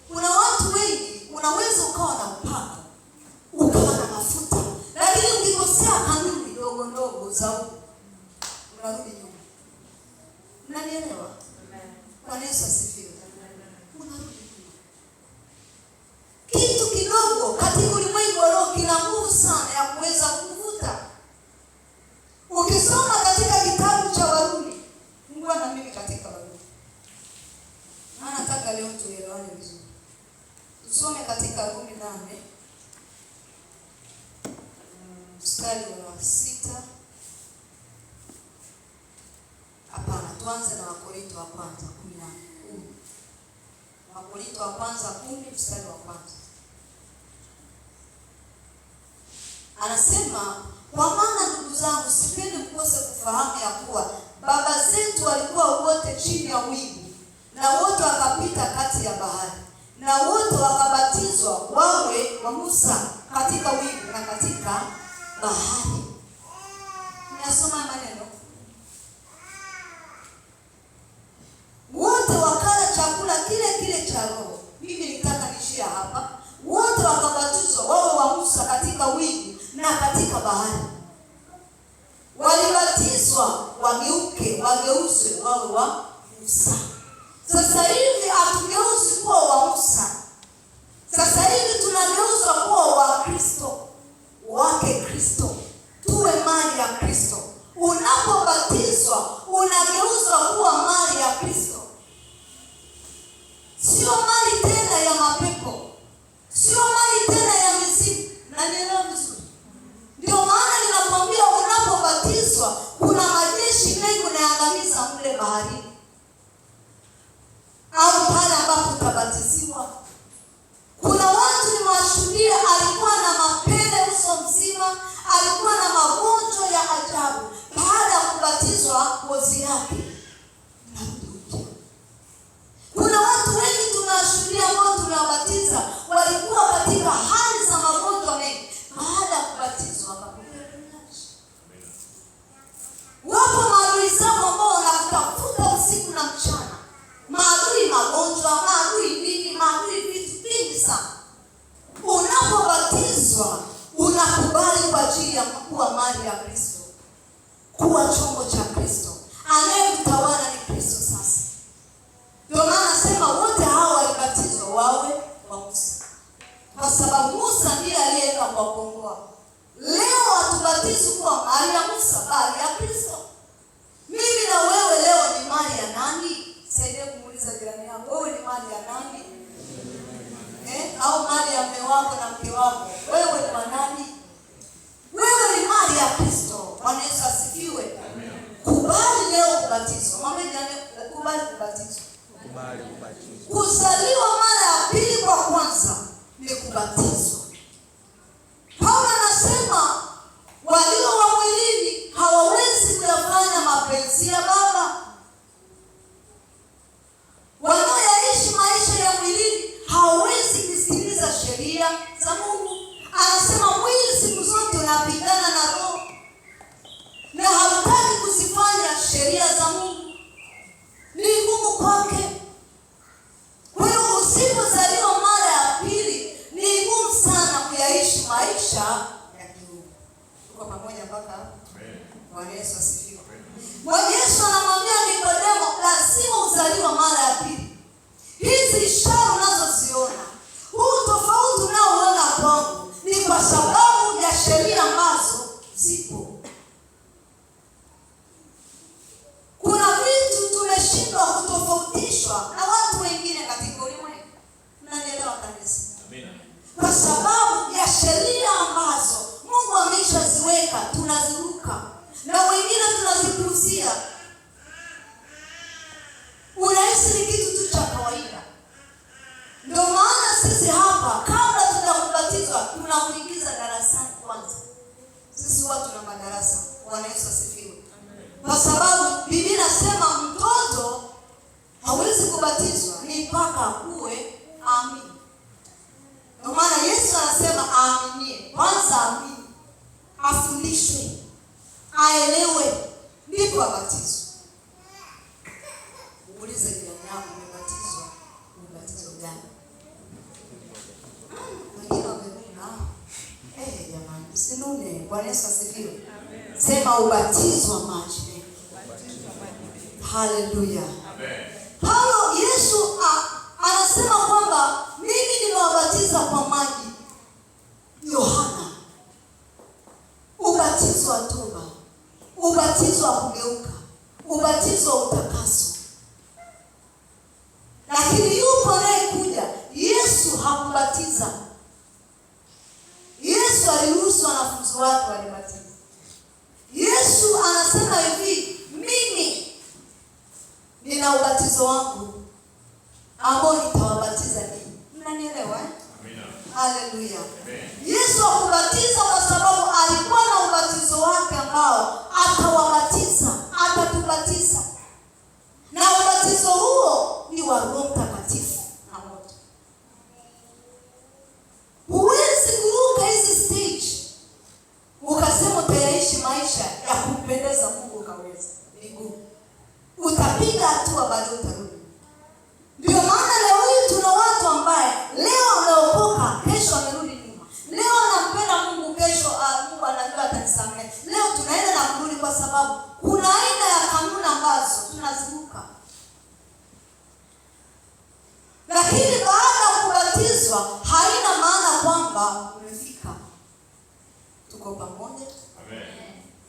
Kuna watu wengi unaweza ukawa na upako, ukawa na mafuta, lakini ukikosea kanuni ndogo ndogo za Mungu unarudi nyuma. Unanielewa? Bwana Yesu asifiwe. Unarudi nyuma. Kitu kidogo katika ulimwengu wa roho kina nguvu sana ya kuweza kuvuta. Ukisoma katika kitabu cha Warumi, Mungu ana mimi katika Warumi. Na nataka leo tuelewane vizuri. Tusome katika Warumi 8 mstari wa 6. Hapana, tuanze na Wakorintho wa kwanza 10. Wakorintho wa kwanza 10 mstari wa kwanza. Anasema, kwa maana ndugu zangu, sipendi mkose kufahamu ya kuwa baba zetu walikuwa wote chini ya wingu, na wote wakapita kati ya bahari, na wote wakabatizwa wawe wa Musa katika wingu na katika bahari. Nasoma maneno. Wote wakala chakula kile cha roho. Mimi nitaka nishia hapa. Wote wakabatizwa wawe wa Musa katika wingu na katika bahari. Walibatizwa wageuzwe wawe wa Musa. Sasa hivi hatugeuzi kuwa wa Musa. Sasa hivi tunageuzwa kuwa wa Kristo, wake Kristo. Tuwe mali ya Kristo. Unapobatizwa unageuzwa kuwa mali ya Kristo. Sio mali tena ya mapepo. Sio mali tena ya mizimu. Na nielewa vizuri. Ndio maana ninakwambia unapobatizwa kuna majeshi mengi unaangamiza mle bahari. Au pale ambapo utabatiziwa. Kuna watu nimewashuhudia alikuwa na mapele uso mzima, alikuwa na magonjwa ya ajabu. Baada ya kubatizwa ngozi yake inarudi. Kuna watu wengi tunawashuhudia ambao tunawabatiza walikuwa katika hali za magonjwa mengi. Baada ya kubatizwa wakapokea uponyaji. Wapo maadui zao ambao wanakutafuta usiku na mchana. Maadui magonjwa, maadui nini, maadui vitu vingi sana. Unapobatizwa unakubali kwa ajili ya kuwa mali ya Kristo, kuwa chombo cha Kristo. Anayemtawala ni Kristo sasa. Ndio maana nasema wote hao walibatizwa wawe wa Musa, kwa sababu Musa ndiye aliyeenda kuwakomboa. Leo hatubatizwi kuwa mali ya Musa, bali ya Kristo. Mimi na wewe leo ni mali ya nani? Saidia kumuuliza jirani yako, wewe ni mali ya nani? Au mali ya mume wako na mke wako? Wewe ni wa nani? Wewe ni mali ya Kristo. Bwana Yesu asifiwe. Kubali leo kubatizwa. Mama jirani, kubali kubatizwa. Kubali kubatizwa. Kuzaliwa mara ya pili kwa kwanza ni kubatizwa. Paulo anasema walio wa mwilini hawawezi kuyafanya mapenzi ya Baba. Wanaoishi maisha ya mwilini hawawezi kusikiliza sheria za Mungu. Anasema mwili siku zote unapigana na roho, na hautaki kuzifanya sheria za Mungu. Ni ngumu kwake. Kwa hiyo usipozaliwa mara ya pili ni ngumu sana kuyaishi maisha ya kiungu. Tuko pamoja mpaka hapo? Bwana Yesu asifiwe. Bwana Yesu anamwambia Nikodemo, lazima uzaliwe mara ya pili. Hizi ishara unazoziona, huu tofauti unaoona kwangu, ni kwa sababu ya sheria ambazo zipo. Kuna vitu tumeshindwa kutofautishwa na watu wengine katika ulimwengu. Mnanielewa kanisa? Amina. Kwa sababu ya sheria ambazo Mungu ameshaziweka, tunaziruka na wengine tunazipuuzia. Unahisi ni kitu tu cha kawaida. Ndio maana sisi hapa kabla tunakubatizwa tunakuingiza darasani kwanza. Sisi watu na madarasa. Bwana Yesu asifiwe. Kwa sababu Biblia inasema mtoto hawezi kubatizwa ni mpaka akuwe amini. Ndio maana Yesu anasema aaminie. Kwanza amini. Afundishwe. Aelewe ndipo abatizwe. Muulize jirani yako, umebatizwa? Ubatizo gani? Wengine wamekuwa jamani, usinune. Bwana Yesu asifiwe. Sema ubatizo wa maji. Haleluya. Amen. Paulo Yesu anasema kwamba mimi nimewabatiza kwa maji. Yohana, ubatizo wa toba, ubatizo wa kugeuka, ubatizo wa utakaso. Lakini yupo anayekuja. Yesu hakubatiza. Yesu aliruhusu wanafunzi wake walibatiza. Yesu anasema hivi, mimi nina ubatizo wangu ambao nitawabatiza ninyi. Mnanielewa? Amina. Haleluya. Amen. Yesu hakubatiza kwa sababu alikuwa na ubatizo wake ambao atawabatiza, atatubatiza. Na ubatizo huo ni wa Roho Mtakatifu na moto. Huwezi kuruka hizi stage ukasema utaishi maisha ya kumpendeza Mungu ukaweza. Ni ngumu. Utapiga hatua bado utarudi. Ndio maana leo hii tuna watu ambaye leo wameokoka, kesho wamerudi nyuma. Leo anampenda Mungu, kesho Mungu anajua atanisamehe. Leo tunaenda na kurudi kwa sababu kuna aina ya kanuni ambazo tunaziruka. Lakini baada ya kubatizwa haina maana kwamba umefika. Tuko pamoja? Amen.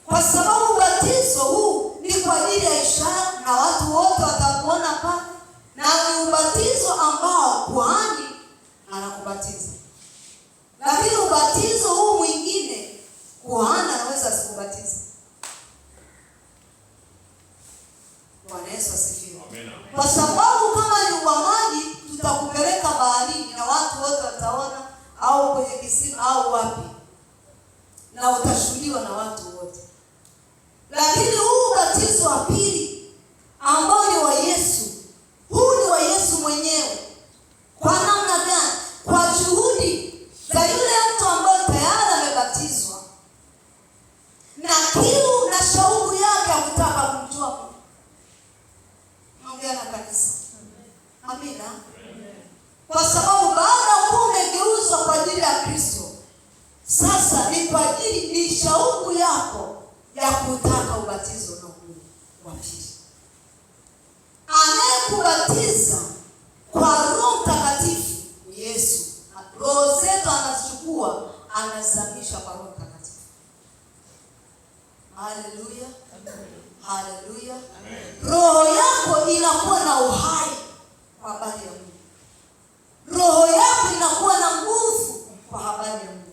Kwa sababu ubatizo huu ni kwa ajili ya ishara na watu wote watakuona pale. Na ni ubatizo ambao kuhani anakubatiza. Lakini ubatizo huu mwingine kuhani anaweza asikubatiza. Bwana Yesu asifiwe. Amen. Kwa sababu kama ni wa maji tutakupeleka baharini na watu wote wataona, au kwenye kisima au wapi, na utashuhudiwa na watu wote. Lakini huu ubatizo wa pili ambao ni wa Yesu, huu ni wa Yesu mwenyewe. Kwa namna gani? Kwa juhudi za yule mtu ambaye tayari amebatizwa na kiu na shauku yake ya kutaka kumjua Mungu. Naongea na kanisa. Amina. Kwa sababu baada ya kuwa umegeuzwa kwa ajili ya Kristo, sasa ni kwa ajili, ni shauku yako ya kutaka ubatizo na Mungu wa pili. Anayekubatiza kwa Roho Mtakatifu ni Yesu. Roho zetu anazichukua, anazamisha kwa Roho Mtakatifu. Haleluya. Haleluya. Roho yako yako inakuwa na uhai kwa habari ya Mungu. Roho yako inakuwa na nguvu kwa habari ya Mungu.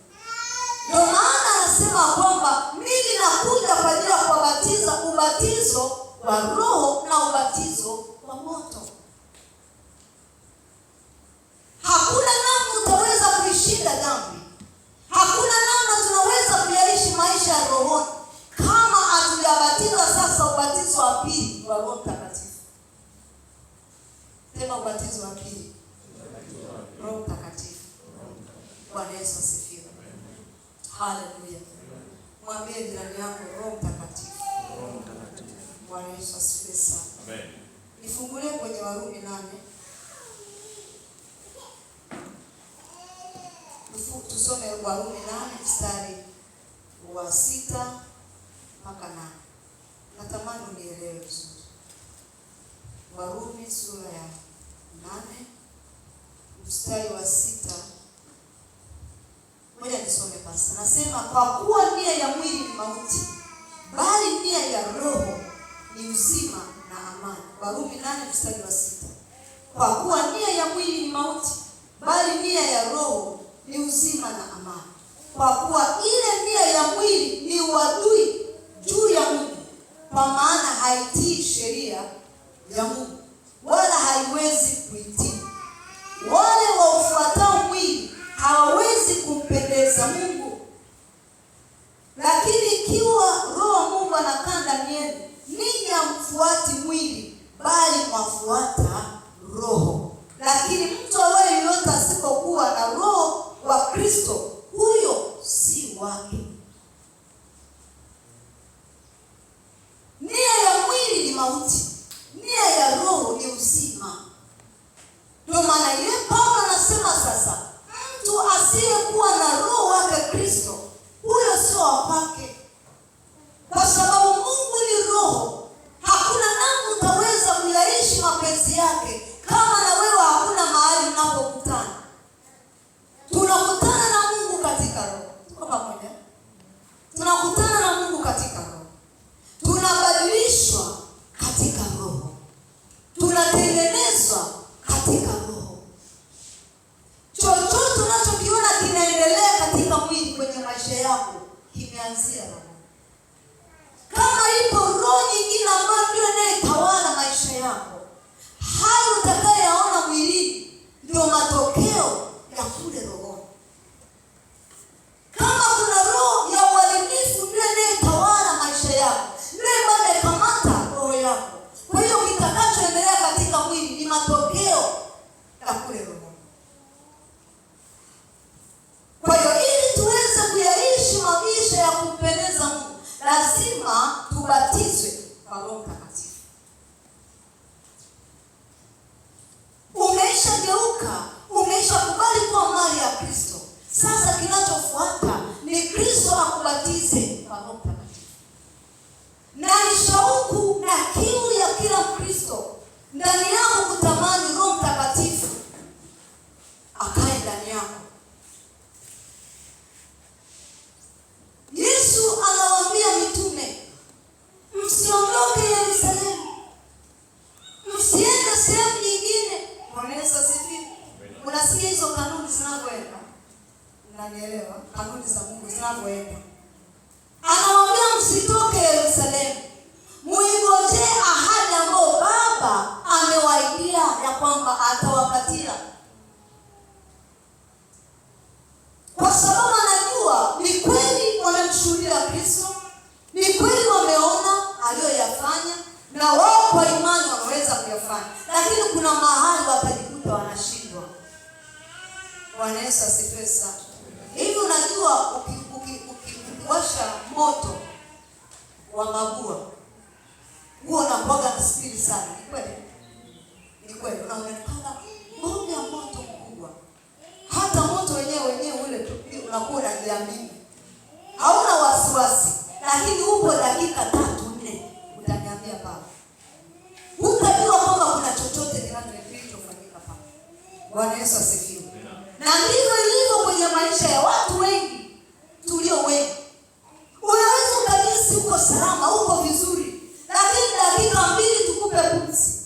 Ndio maana anasema kwamba mimi nakuja kwa ajili ya kuwabatiza ubatizo wa Roho na ubatizo wa moto. Hakuna namna utaweza kuishinda dhambi. Hakuna namna tunaweza kuyaishi maisha ya rohoni kama hatujabatiza sasa ubatizo wa pili wa Roho Mtakatifu. Sema ubatizo wa pili. Roho Mtakatifu. Bwana Yesu asifiwe. Haleluya. Mwambie jirani yako Roho Mtakatifu. Bwana Yesu asifiwe sana. Amen. Nifungulie kwenye Warumi 8. Tusome Warumi 8 mstari wa 6 mpaka 8. Natamani unielewe vizuri. Warumi sura ya 8 mstari wa 6. Ngoja nisome basi. Nasema kwa kuwa nia ya mwili ni mauti, bali nia ya roho ni uzima na amani. Warumi 8 mstari wa 6. Kwa kuwa nia ya mwili ni mauti, bali nia ya roho ni uzima na amani. Kwa kuwa ile nia ya mwili ni uadui juu ya Mungu, kwa maana haitii sheria ya Mungu, wala haiwezi kuitii. Wale waufuatao mwili hawawezi kumpendeza Mungu. Lakini ikiwa Roho wa Mungu anakaa ndani yenu, ninyi hamfuati mwili, bali mwafuata Roho. Lakini mtu awaye yote asipokuwa na Roho wa Kristo, huyo si wake. Nia ya mwili ni mauti, nia ya roho ni uzima. Ndio maana yeye Paulo anasema sasa, mtu asiyekuwa na Roho wake Kristo, huyo sio wake. Kwa sababu Mungu ni roho, hakuna namna utaweza kuyaishi mapenzi yake kama na wewe hakuna mahali mnapokutana. Tunakutana na Mungu katika roho. Tuko pamoja? Tunakutana na Mungu katika roho. Tunabadilishwa katika roho. Tunatengenezwa katika roho. Chochote unachokiona kinaendelea katika mwili kwenye maisha yako kimeanzia roho. Kama ipo roho nyingine ambayo ndio inayotawala maisha yako, hayo utakayoyaona mwilini ndio matokeo ya kule roho. Kama kuna roho ya uadilifu ndio inayotawala maisha yako, ndio imekamata roho yako. Kwa hiyo kitakachoendelea katika mwili ni matokeo ya kule roho. Kwa hiyo ili tuweze kuyaishi maisha ya kumpendeza Mungu, lazima tubatizwe kwa Roho Mtakatifu. Umeshageuka, umeshakubali kuwa mali ya Kristo. Sasa kinachofuata ni Kristo akubatize kwa Roho Mtakatifu. Na ni shauku na kiu ya kila Mkristo ndani yako kutamani Roho Mtakatifu akae ndani yako. Yesu anawaambia mitume, msiondoke Yerusalemu, msiende sehemu nyingine. Bwana Yesu asifiwe. Unasikia hizo kanuni zinavyoenda? Unanielewa? Kanuni za Mungu zinavyoenda. Anawaambia msitoke Yerusalemu, muingojee ahadi ambayo Baba amewaidia ya kwamba atawapatia. Kwa sababu anajua ni kweli wamemshuhudia Kristo, ni kweli wameona aliyoyafanya, na wao kwa imani wanaweza kuyafanya, lakini kuna mahali watajikuta wanashindwa. Bwana Yesu asifiwe sana. Hivi unajua ukiwasha moto wa mabua, huo unakuwaga na spidi sana. Ni kweli? Ni kweli. Unaonekana bonge ya moto mkubwa. Hata moto wenyewe ule tu unakuwa unajiamini. Hauna wasiwasi. Lakini upo dakika 3-4 utaniambia baba. Utajua kwamba kuna chochote kinachofanyika pale. Bwana Yesu asifiwe. Na ndivyo ilivyo kwenye maisha ya watu wengi, tulio wengi. Unaweza ukajisi uko salama, uko vizuri, lakini dakika 2 tukupe pumzi,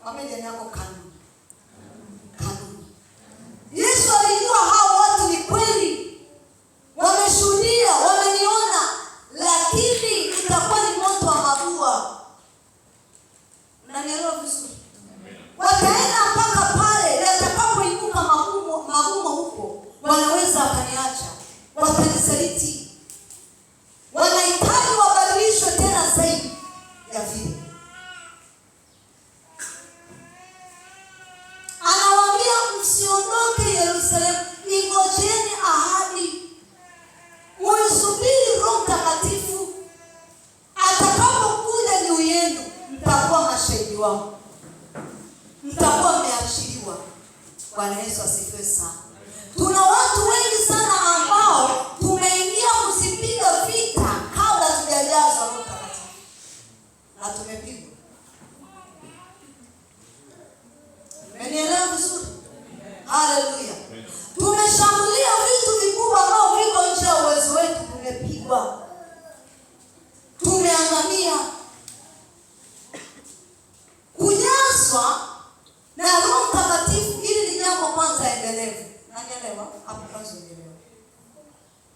Amejani yako kanuni. Kanuni. Yesu alijua hao watu ni kweli. Wameshuhudia, wameniona, lakini itakuwa ni moto wa mabua. Unanielewa vizuri? Wataenda mpaka pale, na atakapoinuka magumo huko, wanaweza wakaniacha, watanisaliti. Wanahitaji wabadilishwe tena zaidi ya vile. Anawaambia msiondoke Yerusalemu, ingojeni ahadi. Muisubiri Roho Mtakatifu. Atakapokuja juu yenu, mtakuwa mashahidi wangu. Mtakuwa mmeachiliwa. Bwana Yesu asifiwe sana. Tuna watu wengi sana ambao tumeingia kuzipiga vita kabla tujajazwa Roho Mtakatifu. Na tumepigwa. Mmenielewa vizuri? Haleluya. Tumeshambulia vitu vikubwa ambavyo viko nje ya uwezo wetu, tumepigwa. Tumeangamia. Kujazwa na Roho Mtakatifu ili ni jambo kwanza endelevu. Nanielewa? Hapo kwanza endelevu.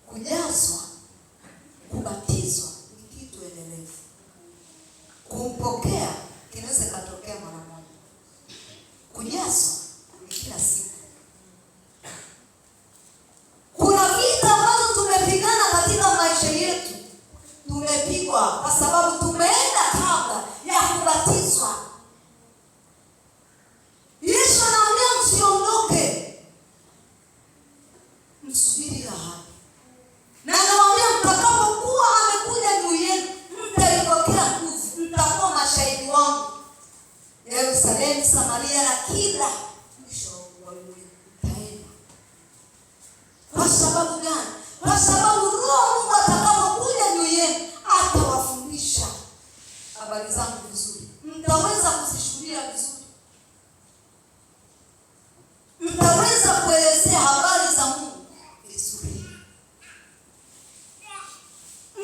Kujazwa, kubatizwa ni kitu endelevu. Kumpokea kinaweza katokea mara moja. Kujazwa ni kila siku. Kuna vita ambazo tumepigana katika maisha yetu. Tumepigwa kwa sababu tumeenda kabla ya kubatizwa. Yesu anaambia msiondoke. Msubiri ahadi. Na anawaambia mtakapokuwa amekuja juu yenu, mtaipokea nguvu, mtakuwa mashahidi wangu. Yerusalemu, Samaria na kila mwisho wa ulimwengu. Mtaenda. Kwa sababu gani? Kwa sababu Roho Mungu atakapokuja juu yenu, atawafundisha habari zangu vizuri. Mtaweza kuzishuhudia vizuri. Mtaweza kuelezea habari za Mungu vizuri.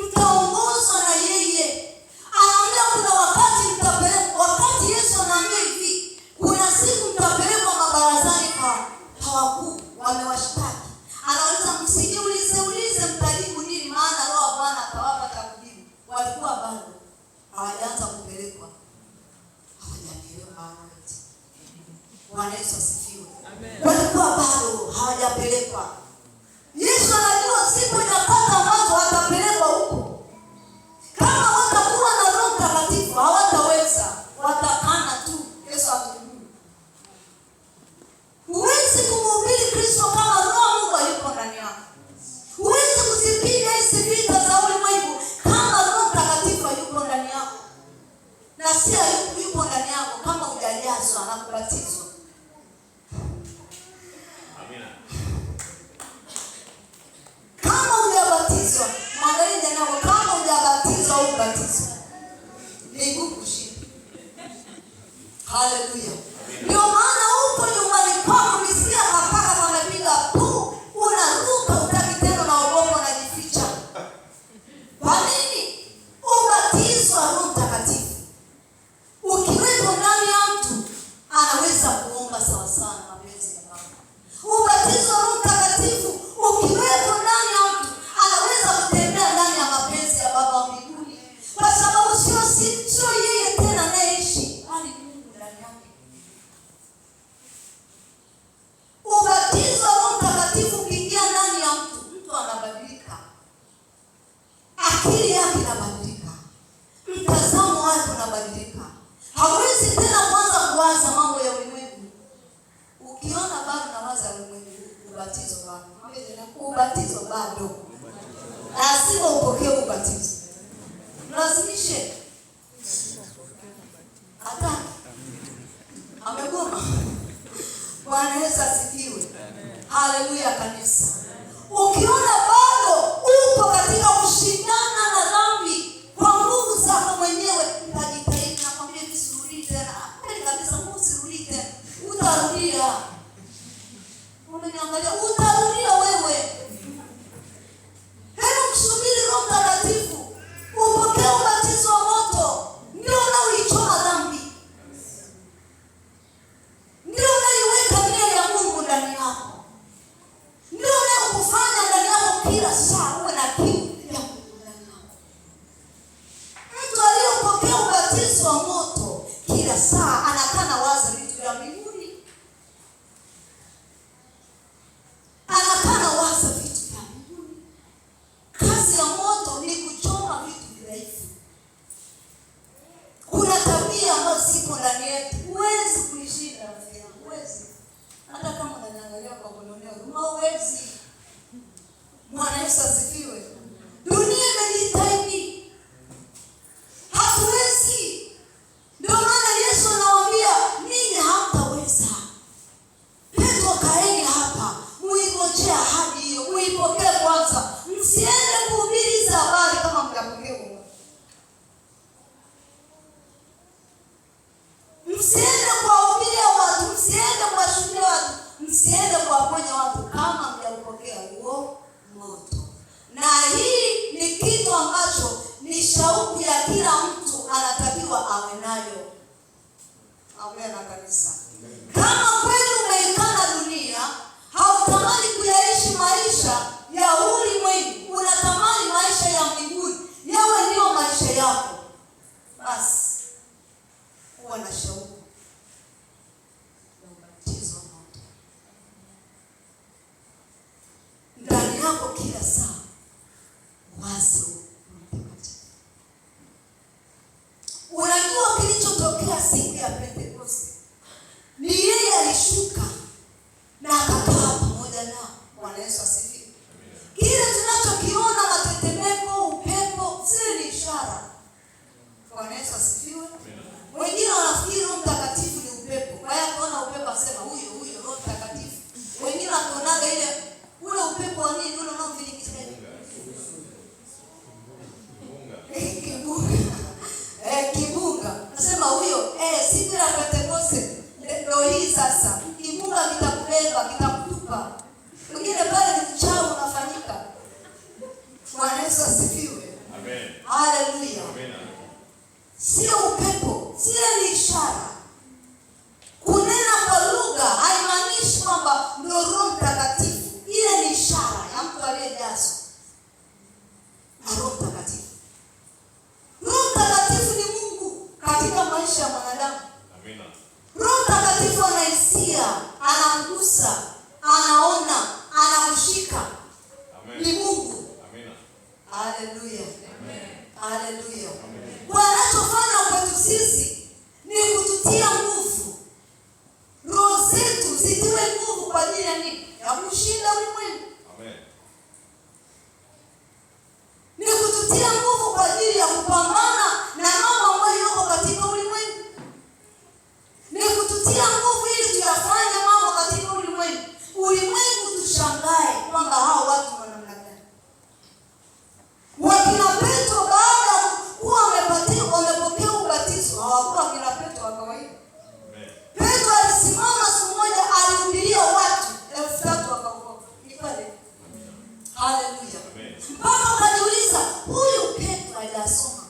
Mtaongozwa na yeye. Anaambia kuna wakati mtapelekwa. Wakati Yesu anaambia hivi, kuna siku mtapelekwa mabarazani kwa wakuu, wamewashtaki. Anauliza msijiulize mtajibu nini, maana Roho wa Bwana atawapa cha kujibu. Walikuwa bado hawajaanza kupelekwa. Hawajapewa ahadi. Bwana Yesu asifiwe. Amen. Walikuwa bado hawajapelekwa. Yesu anajua siku inapata ambazo watapelekwa huko. Kama watakuwa na Roho Mtakatifu hawataweza, watakana tu. Yesu atujue. Huwezi kumhubiri Kristo kama Roho Mungu hayuko ndani yako. Huwezi kuzipiga hizi vita za ulimwengu kama Roho Mtakatifu hayuko ndani yako. Na si hayuko ndani yako kama hujajazwa na kubatizwa. Amina. Kama hujabatizwa, mwangalie jana yako, kama hujabatizwa au kubatizwa, ni ngumu kushinda. Haleluya. Ndio maana upo nyumbani kwako, misikia kapaka kamepiga pu, unaruka utaki tena na uogopa unajificha. Kwa nini? Ubatizwa Roho Mtakatifu. Ukiwepo ndani ya mtu, anaweza kuomba sawa sawa na mapenzi ya Baba. Ubatizwa Roho Mtakatifu ukiwepo ndani ya mtu, anaweza kutembea ndani ya mapenzi ya Baba wa mbinguni. Kwa sababu sio yeye tena anayeishi, bali Mungu ndani yake. Ubatizwa Roho Mtakatifu ukiingia ndani ya mtu anabadilika. Akili yake inabadilika. Mtazamo wake unabadilika. Hawezi tena kuanza kuwaza mambo ya ulimwengu. Ukiona bado nawaza ulimwengu, ubatizo bado. Ubatizo bado. Lazima upokee ubatizo. Mlazimishe. Hata amegoma. Bwana Yesu asifiwe. Haleluya kanisa. Ukiona bado upo katika kushindana na dhambi kwa nguvu zako mwenyewe, utajitahidi na kwambia nisirudi tena. Kweli kabisa, usirudi tena. Utarudia. Unaniangalia, utarudia wewe. Hebu msubiri Roho Mtakatifu. Upokee ubatizo wa moto. Ndio unaoichoma dhambi. Yesu asifiwe. Dunia imejitahidi, hatuwezi. Ndio maana Yesu anawaambia ninyi hamtaweza. Petro, kaeni hapa, muingojea ahadi hiyo, muipokee kwanza. Msiende kuhubiri hizo habari kama mtapokea Mungu. Msiende kuwahubiria watu, msiende kuwashuhudia watu, msiende kuwaponya watu kama mjaupokea huo moto. Na hii ni kitu ambacho ni shauku ya kila mtu anatakiwa awe nayo. Amen na kanisa. Kama kweli umeikana dunia, hautamani kuyaishi maisha ya ulimwengu, unatamani maisha ya mbinguni yawe ndio maisha yako, basi huwa na shauku ya ubatizo wa moto ndani yako kila saa. Wazo mtakatifu. Unajua kilichotokea siku ya Pentekoste ni yeye alishuka na akakaa pamoja nao. Bwana Yesu asifiwe. Kile tunachokiona, matetemeko, upepo, zile ni ishara. Bwana Yesu asifiwe. Wengine wanafikiri Roho Mtakatifu ni upepo. Kwa hiyo kuona upepo asema huyo Roho Mtakatifu. Wengine wanaonaga ile ule upepo wa nini ule unaomvilikisha. Kimbunga. Nasema huyo siku ya Pentekoste ndio hii sasa. Kimbunga kitakubeba, kitakutupa. Wengine pale ni mchao unafanyika. Bwana Yesu asifiwe. Amen. Haleluya. Amen. Sio upepo, sio ni ishara. Kunena kwa lugha haimaanishi kwamba ndio Roho Mtakatifu. Ile ni ishara ya mtu aliyejazwa na Roho Mtakatifu. Roho Mtakatifu ni Mungu katika maisha ya mwanadamu. Amina. Roho Mtakatifu ana hisia, anamgusa, anaona, anakushika. Amen. Ni Mungu. Amina. Haleluya. Amen. Haleluya. Wanachofanya kwetu sisi ni kututia nguvu. Roho zetu zitiwe nguvu kwa ajili ya nini? Ya kushinda ulimwengu. Amen. Ni kututia nguvu kwa ajili ya kupambana na mambo ambayo yako katika ulimwengu. Ni kututia nguvu ili tuyafanye mambo katika ulimwengu. Ulimwengu tushangae kwamba hao watu wana namna gani. Wakina Petro baada ya kuwa wamepokea ubatizo, hawakuwa wakina Petro wa kawaida. Petro alisimama siku moja, alihubiria watu 3,000 wakaokoka. Ni kweli? Haleluya. Mpaka ukajiuliza huyu Petro hajasoma.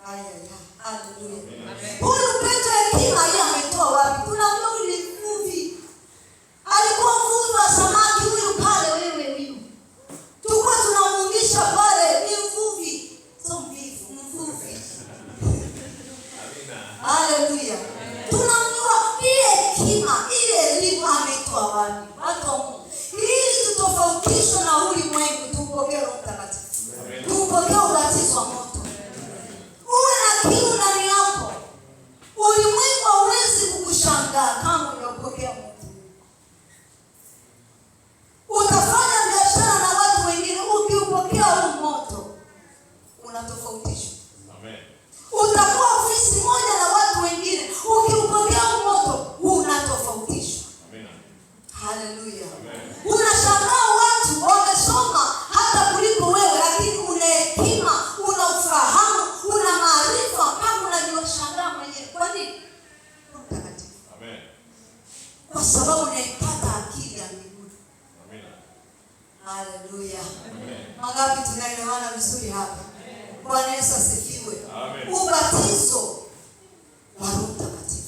Haleluya. Huyu Petro hekima yeye ametoa wapi? Tunaambia huyu ni mvuvi. Alikuwa mvuvi wa samaki huyu pale wewe huyu. Tulikuwa tunamuungisha pale ni mvuvi. So mvuvi. Haleluya. Tunamjua ile hekima, ile elimu ametoa wapi? Watu wa Mungu. Ili tutofautishwe na ulimwengu, tupokee Roho Mtakatifu. Tupokee ubatizo wa moto. Uwe na kiu ndani yako. Ulimwengu hauwezi kukushangaa kama unapokea moto. Utafanya biashara na watu wengine ukiupokea huu moto. Unatofautishwa. Amen. Utakuwa ofisi moja na watu wengine ukiupokea huu moto unatofautishwa. Amen. Haleluya. Amen. Unashangaa watu wamesoma hata kuliko wewe, lakini una hekima, una ufahamu, una maarifa, kama unajishangaa mwenyewe. Kwa nini? Roho Mtakatifu. Amen. Kwa sababu unaipata akili ya mbinguni. Amen. Haleluya. Amen. Mangapi tunaelewana vizuri hapa? Bwana Yesu asifiwe. Amen. Ubatizo wa Roho Mtakatifu.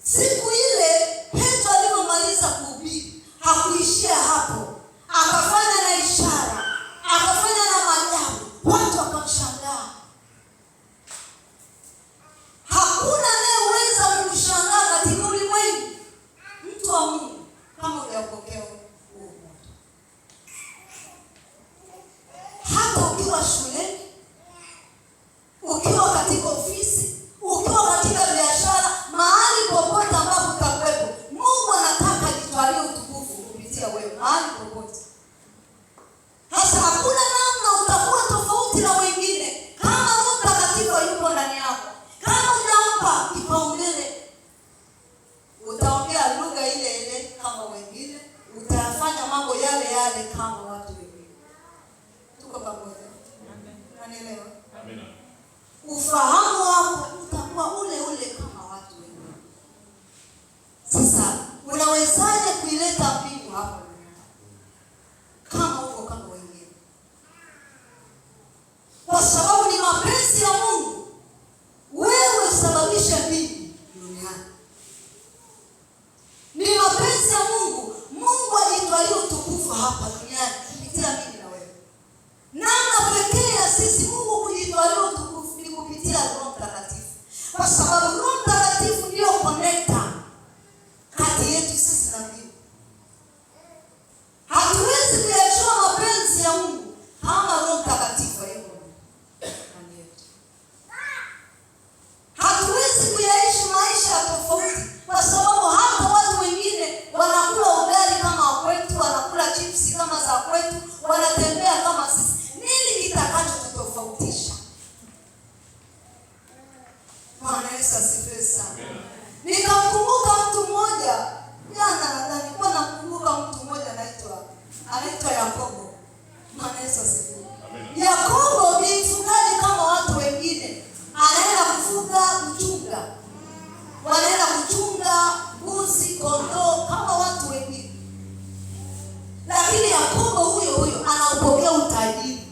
Siku ile Petro alipomaliza kuhubiri, hakuishia hapo. Akafanya na ishara, akafanya na maajabu. Watu wakamshangaa. Hakuna anayeweza kumshangaa katika ulimwengu mtu wa Mungu kama hujapokea huo moto. Hata ukiwa shuleni, ukiwa katika ofisi, ukiwa katika biashara, mahali popote ambapo utakuwepo, Mungu Amina. Ufahamu wako utakuwa ule ule kama watu wengine. Sasa unawezaje kuileta mbingu hapa kama uko kama wengine? Kwa sababu ni mapenzi ya Mungu wewe usababishe mbingu duniani. Ni mapenzi ya Mungu. Mungu alitwalia utukufu hapa duniani kupitia mimi na wewe. Namna pekee ya sisi Mungu kujitwalia utukufu ni kupitia Roho Mtakatifu. Kwa sababu Roho Mtakatifu ndio connector kati yetu sisi na Mungu. Hatuwezi kuyajua mapenzi ya Mungu kama Roho Mtakatifu hayuko ndani yetu. Hatuwezi kuyaishi maisha tofauti kwa sababu hata watu wengine wanakula ugali kama wa kwetu, wanakula chipsi kama za kwetu, wanatembea kama sisi. Nini kitakacho tutofautisha? Bwana Yesu asifiwe sana. Nikamkumbuka mtu mmoja jana, nadhani nilikuwa nakumbuka mtu mmoja anaitwa Yakobo. Bwana Yesu asifiwe. Yakobo ni mfugaji kama watu wengine. Anaenda kuchunga. Wanaenda kuchunga mbuzi, kondoo kama watu wengine. Lakini Yakobo huyo anaupokea utajiri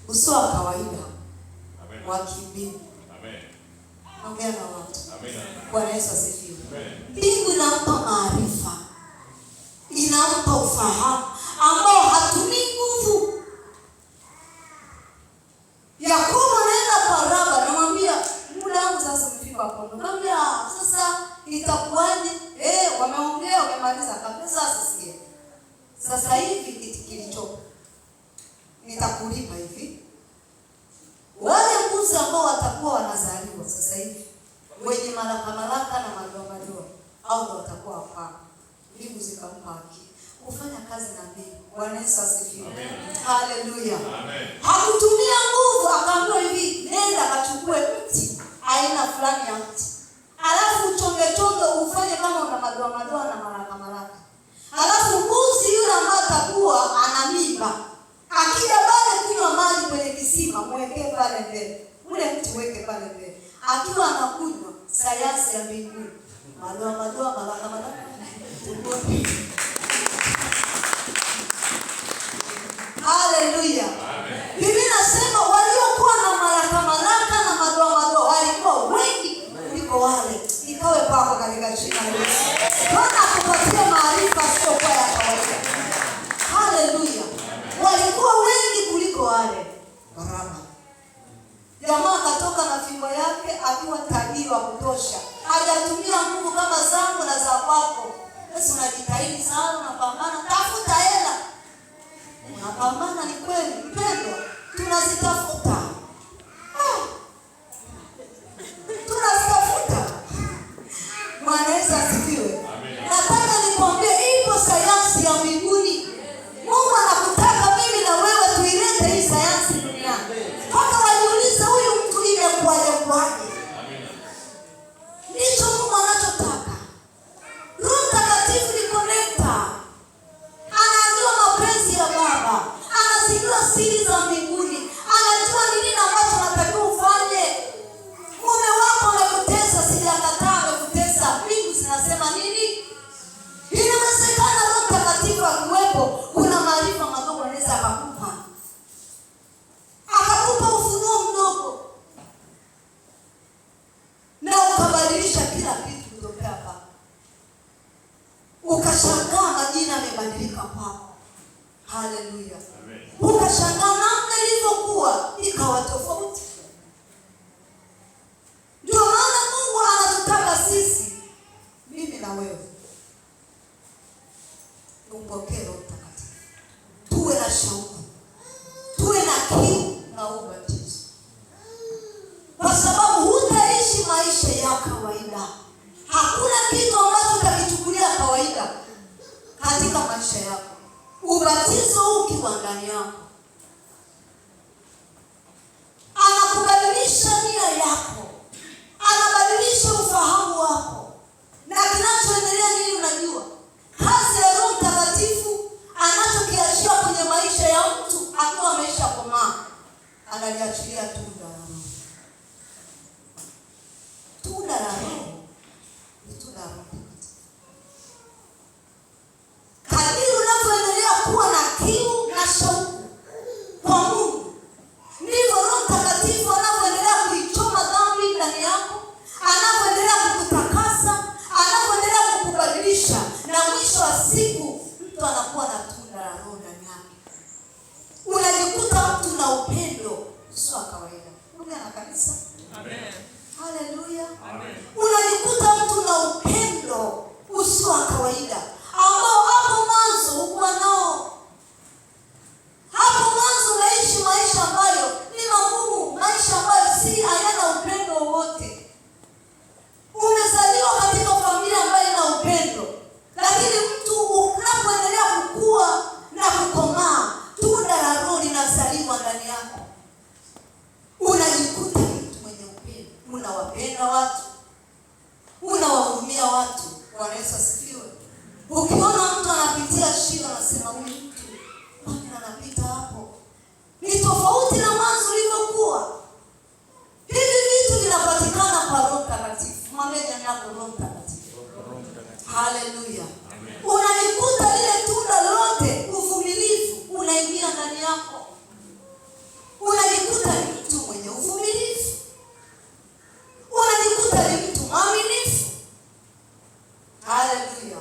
usio wa kawaida wa kimbingu. Amen. Ongea na watu. Amen. Bwana Yesu asifiwe. Mbingu inampa maarifa, inampa ufahamu ambao hatumii nguvu. Yakobo anaenda kwa Raba, namwambia muda wangu sasa umefika hapo. Namwambia sasa itakuwaje? Wameongea wamemaliza kabisa. Sasa hivi kitu kilichopo nitakulipa hivi. Wale mbuzi ambao watakuwa wanazaliwa sasa hivi wenye malaka na madoa au ndio watakuwa hapa. Mbingu zikampa haki kufanya kazi na mbingu. Bwana Yesu asifiwe. Haleluya. Amen. Hakutumia nguvu, akaambiwa hivi, nenda kachukue mti aina fulani ya mti. Alafu uchonge ufanye kama una madoa na malaka. Alafu mbuzi yule ambaye atakuwa ana mimba, akija pale kunywa maji kwenye kisima, mwekee pale mbele. Ule mti weke pale mbele. Akiwa anakunywa, sayansi ya mbinguni. Madoa, malaka. Haleluya. Biblia inasema waliokuwa na malaka na madoa walikuwa wengi kuliko wale. Ikawe kwako katika jina la Yesu. Bwana akupatie maarifa sio kwa ya kawaida. Haleluya. Walikuwa wengi kuliko wale. Baraka. Jamaa akatoka na fimbo yake akiwa tajiri wa kutosha. Hajatumia nguvu kama zangu na za kwako. Sasa unajitahidi sana, unapambana, tafuta hela. Unapambana, ni kweli mpendwa, tunazitafuta. Bwana Yesu asifiwe. Nataka nikwambie ipo sayansi ya mbinguni. Mungu anakutaka mimi na wewe tuilete hii sayansi duniani. Mpaka wajiulize huyu mtu imekuwaje? Ndicho Mungu anachotaka. Roho Mtakatifu ni connector. Anajua mapenzi ya Baba. Anazijua siri za mbinguni. Anajua ni nini ambacho unatakiwa ufanye. Mume wako amekutesa, sijakataa amekutesa. Mbingu zinasema nini? Inawezekana Roho Mtakatifu akiwepo, kuna maarifa madogo anaweza akakupa. Akakupa ufunuo mdogo. Na ukabadilisha kila kitu kutoka hapa. Ukashangaa majina yamebadilika kwako. Haleluya. Amen. Ukashangaa namna ilivyokuwa ikawa tofauti. Ndio maana Mungu anatutaka sisi, mimi na wewe, tumpokee Roho Mtakatifu. Tuwe na shauku. Tuwe na kiu na ubatizo. Kwa sababu hutaishi maisha ya kawaida. Hakuna kitu ambacho utakichukulia kawaida katika maisha yako. Ubatizo ukiwa ndani yako, anakubadilisha nia yako, anabadilisha ufahamu wako. Na kinachoendelea nini unajua? Kazi ya Roho Mtakatifu anachokiachia kwenye maisha ya mtu akiwa ameshakomaa, analiachilia tunda la Roho. Tunda la Roho ni tunda la Roho. Kadiri unavyoendelea kuwa na kiu na shauku kwa Mungu, ndivyo Roho Mtakatifu anavyoendelea kuichoma dhambi ndani yako, anavyoendelea kukutakasa, anavyoendelea kukubadilisha, na mwisho wa siku mtu anakuwa na tunda la Roho ndani yake. Unajikuta mtu na upendo usio wa kawaida. Mungu ana kanisa. Amen. Haleluya. Amen. Unajikuta mtu na upendo usio wa kawaida ambao hapo mwanzo hukuwa nao. Hapo mwanzo unaishi maisha ambayo ni magumu, maisha ambayo si hayana upendo wowote. Umezaliwa katika familia ambayo ina upendo, lakini mtu unapoendelea kukua na kukomaa, tunda la Roho linazaliwa ndani yako. Unajikuta ni mtu mwenye upendo, unawapenda watu, unawahurumia watu. Bwana Yesu asifiwe. Ukiona mtu anapitia shida, unasema huyu mtu kwani anapita hapo, ni tofauti na mwanzo ulivyokuwa. Hivi vitu vinapatikana kwa Roho Mtakatifu. Mwambie jirani yako, Roho Mtakatifu. Haleluya. Unajikuta lile tunda lote, uvumilivu, unaingia ndani yako. Unajikuta ni mtu mwenye uvumilivu. Unajikuta ni mtu mwaminifu. Haleluya.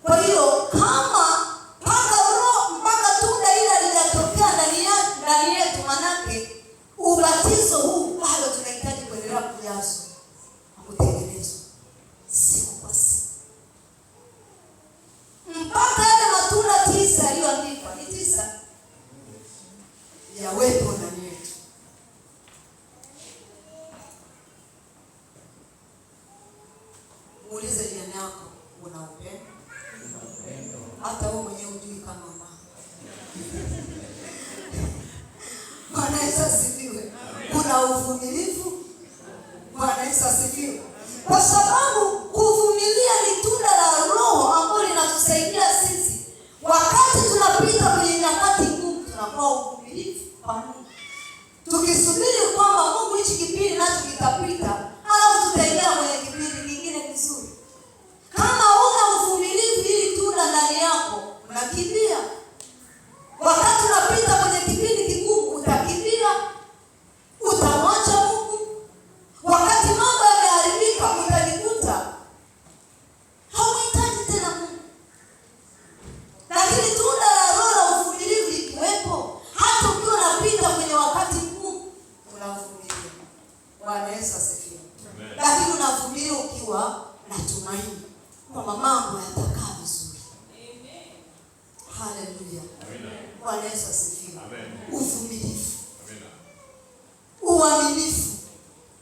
Kwa hiyo kama mpaka tunda ile linatokea ndani yetu, manake ubatizo huu bado tunahitaji kuendelea kujazwa na kutengenezwa siku kwa siku, mpaka yale matunda 9 yaliyoandikwa, ni 9, yawepo ndani yetu. Muulize jirani yako, una upendo? Hata wewe mwenyewe hujui kama una. Bwana Yesu asifiwe. Kuna uvumilivu. Bwana Yesu asifiwe. Kwa sababu kuvumilia ni tunda la Roho ambalo linatusaidia sisi wakati tunapita kwenye nyakati ngumu, tunakuwa uvumilivu kwa Mungu, tukisubiri kwamba Mungu hichi kipindi nacho kitapita, alafu tutaingia kwenye kipindi kingine kizuri. Kama una uvumilivu, hili tunda ndani yako, unakimbia. Wakati unapita kwenye kipindi kigumu, utakimbia, utamwacha Mungu. Wakati mambo yameharibika, utajikuta hauhitaji tena Mungu. Lakini tunda la Roho la uvumilivu likiwepo, hata ukiwa unapita kwenye wakati mgumu, unavumilia. Bwana Yesu asifiwe. Lakini unavumilia ukiwa na tumaini kwamba mambo yatakaa vizuri. Amen. Haleluya. Bwana Yesu asifiwe. Uvumilivu. Uaminifu.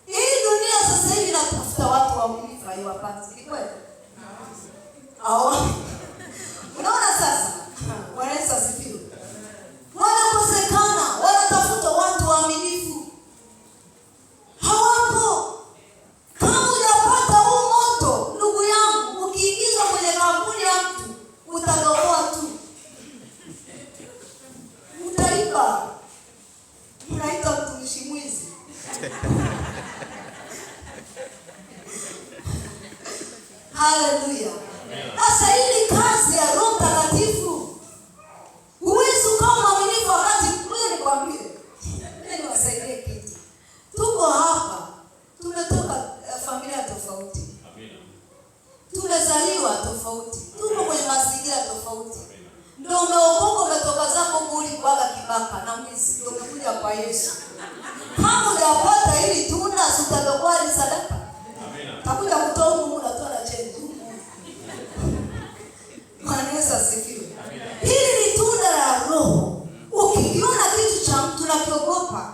Hii dunia sasa hivi inatafuta watu waaminifu, haiwapati. Ni kweli? Unaona sasa? Bwana Yesu asifiwe. Wanakosekana, wanatafuta watu waaminifu. Hawapo. Kama hujapata huu moto, ndugu yangu, ukiingizwa kwenye kampuni ya mtu, utagawa tu. Utaiba. Unaita mtumishi mwizi. Haleluya. Sasa hili kazi ya Roho Mtakatifu, huwezi ukawa mwaminifu wakati kweli kwa vile. Ndio wasaidie kitu. Tuko hapa, tumetoka familia tofauti. Amina. Tumezaliwa tofauti. Tuko kwenye mazingira tofauti. Ndio umeokoka, umetoka zako mbuli kwa kibaka na mwizi, ndio umekuja kwa Yesu. Kama hujapata hili tunda, sitakuwa ni sadaka. Amina. Takuja kutoa Mungu na toa na cheni. Bwana Yesu asifiwe. Hili ni tunda la Roho. Ukiona kitu cha mtu na kiogopa,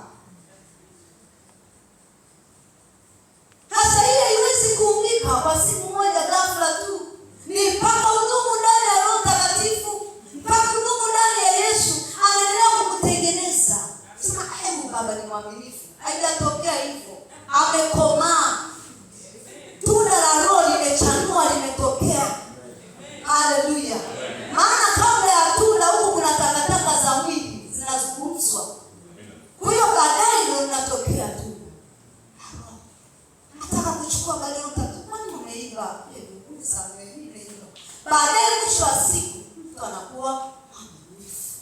sasa ile haiwezi kuungika kwa siku moja ghafla tu. Ni mpaka udumu ndani ya Roho Mtakatifu, mpaka udumu ndani ya Yesu, anaendelea kukutengeneza. Sema hebu Baba ni mwaminifu. Haijatokea hivyo. Amekomaa. Tunda la Roho limechanua, limetokea. Haleluya. Maana kabla ya tunda huko kuna takataka za mwili zinazungumzwa. Kwa hiyo baadaye ndio linatokea. mwisho wa siku mtu anakuwa mwaminifu.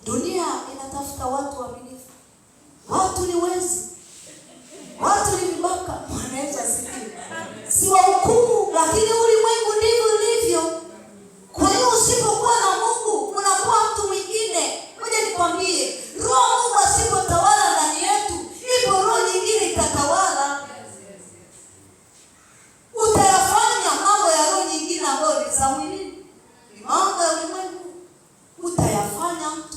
Dunia inatafuta watu waaminifu. Watu ni wezi, watu ni vibaka. Bwana Yesu asifiwe. Si wa hukumu, lakini ulimwengu ndivyo ulivyo. Kwa hiyo usipokuwa na Mungu unakuwa mtu mwingine. Ngoja nikwambie, Roho Mungu asipotawala ndani yetu, ipo roho nyingine itatawala. Utayafanya mambo ya roho nyingine ambayo ni za mwilini, ni mambo ya ulimwengu, utayafanya mtu.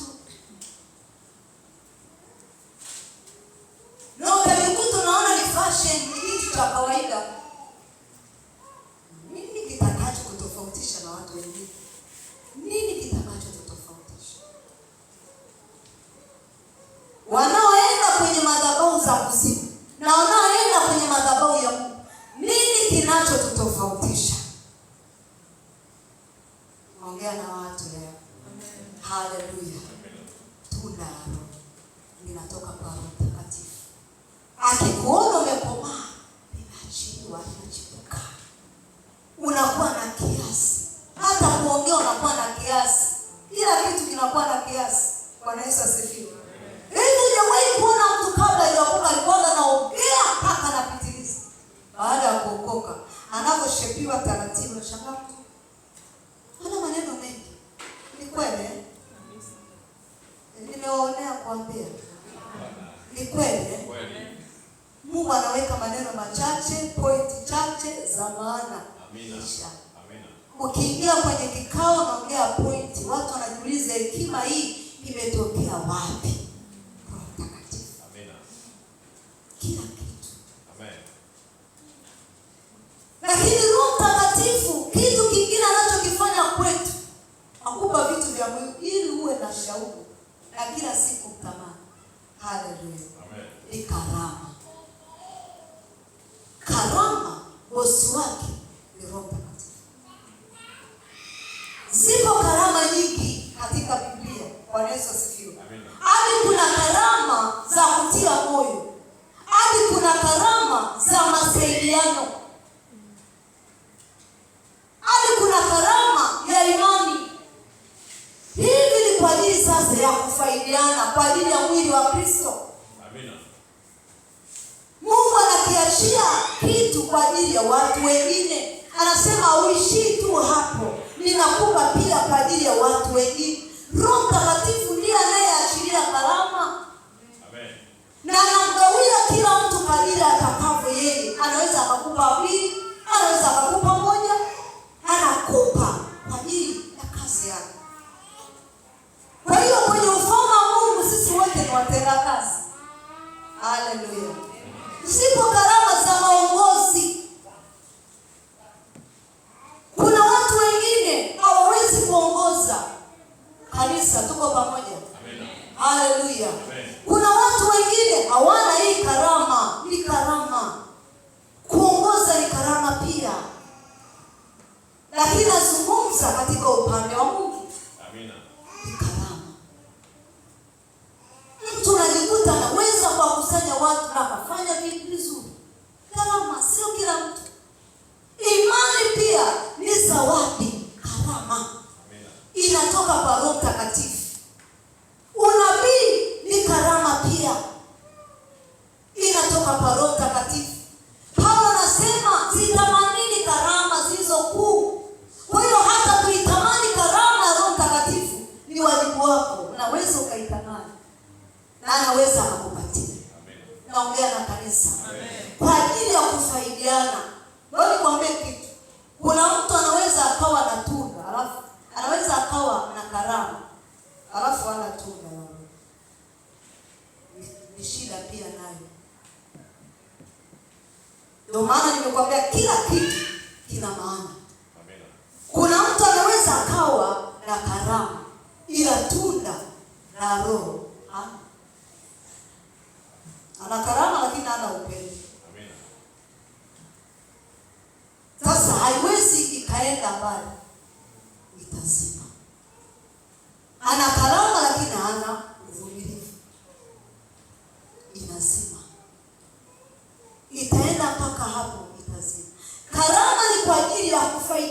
Na utajikuta unaona ni fashion, ni kitu cha kawaida. Nini kitakacho kutofautisha na watu wengine? Nini kitakacho kutofautisha? Wanaoenda kwenye madhabahu za kuzimu na wanaoenda kwenye madhabahu ya Mungu, nini kinachotofautisha? Ongea na watu leo. Haleluya. Tunda la Roho linatoka kwa Roho Mtakatifu. Akikuona umekomaa, linaachiliwa, linachipuka. Unakuwa na kiasi. Hata kuongea unakuwa na kiasi. Kila kitu kinakuwa na kiasi. Bwana Yesu asifiwe. Hivi hujawahi kuona mtu kabla hajaokoka alikuwa anaongea mpaka anapitiliza? Baada ya kuokoka, anavyoshepiwa taratibu na shangaa mtu ana maneno mengi. Ni kweli? Nimewaonea kuambia. Ni kweli? Mungu anaweka maneno machache, pointi chache za maana. Amina. Amina. Ukiingia kwenye kikao naongea pointi, watu wanajiuliza hekima hii imetokea wapi? Roho Mtakatifu. Amina. Kila kitu. Amen. Lakini Roho Mtakatifu kitu kingine anachokifanya kwetu, akupa vitu vya mwili ili uwe na shauku na kila siku mtamani. Haleluya. Amen. Ni karama. Karama bosi wake ni Roho Mtakatifu. Zipo karama nyingi katika Biblia. Bwana Yesu asifiwe. Hadi kuna karama za kutia moyo. Hadi kuna karama za masaidiano. Hadi kuna karama ya imani. Hivi ni kwa ajili sasa ya kufaidiana kwa ajili ya mwili wa Kristo. Amina. Mungu anakiachia kitu kwa ajili ya watu wengine. Anasema uishi tu hapo, ninakupa pia kwa ajili ya watu wengine. Roho Mtakatifu ndiye anayeachilia karama. Amen. Na anamgawia kila mtu kwa ajili atakavyo yeye. Anaweza akakupa mbili, anaweza akakupa moja, anakupa kwa ajili ya kazi yake. Kwa hiyo kwenye ufalme wa Mungu sisi wote ni watenda kazi. Haleluya. Zipo karama za maongozi. Kuna watu wengine hawawezi kuongoza kanisa. Tuko pamoja? Amen. Haleluya. Kuna watu wengine hawana hii karama. Ni karama. Kuongoza ni karama pia. Lakini nazungumza katika upande wa Mungu. Amina. Ni karama. Mtu unajikuta anaweza kuwakusanya watu na kufanya vitu vizuri. Karama sio kila mtu. Imani pia ni zawadi, karama. Amina. Inatoka kwa Roho Mtakatifu. Unabii ni karama pia. Inatoka kwa Roho Mtakatifu. Paulo anasema zitamanini karama zilizo kuu. Kwa hiyo hata kuitamani karama ya Roho Mtakatifu ni wajibu wako. Unaweza ukaitamani na anaweza akupatia. Amen. Naongea na kanisa. Amen. Kwa ajili ya kufaidiana. Ndio nikwambie kitu. Kuna mtu anaweza akawa na tunda, alafu anaweza akawa na karama, alafu hana tunda. Ni shida pia nayo. Ndio maana nimekwambia kila kitu kina maana. Amen. Kuna mtu anaweza akawa na karama ila tunda la Roho ana karama lakini hana upendo. Amen. Sasa haiwezi ikaenda mbali, itazima. Ana karama lakini hana uvumilivu, inazima. Itaenda mpaka hapo, itazima.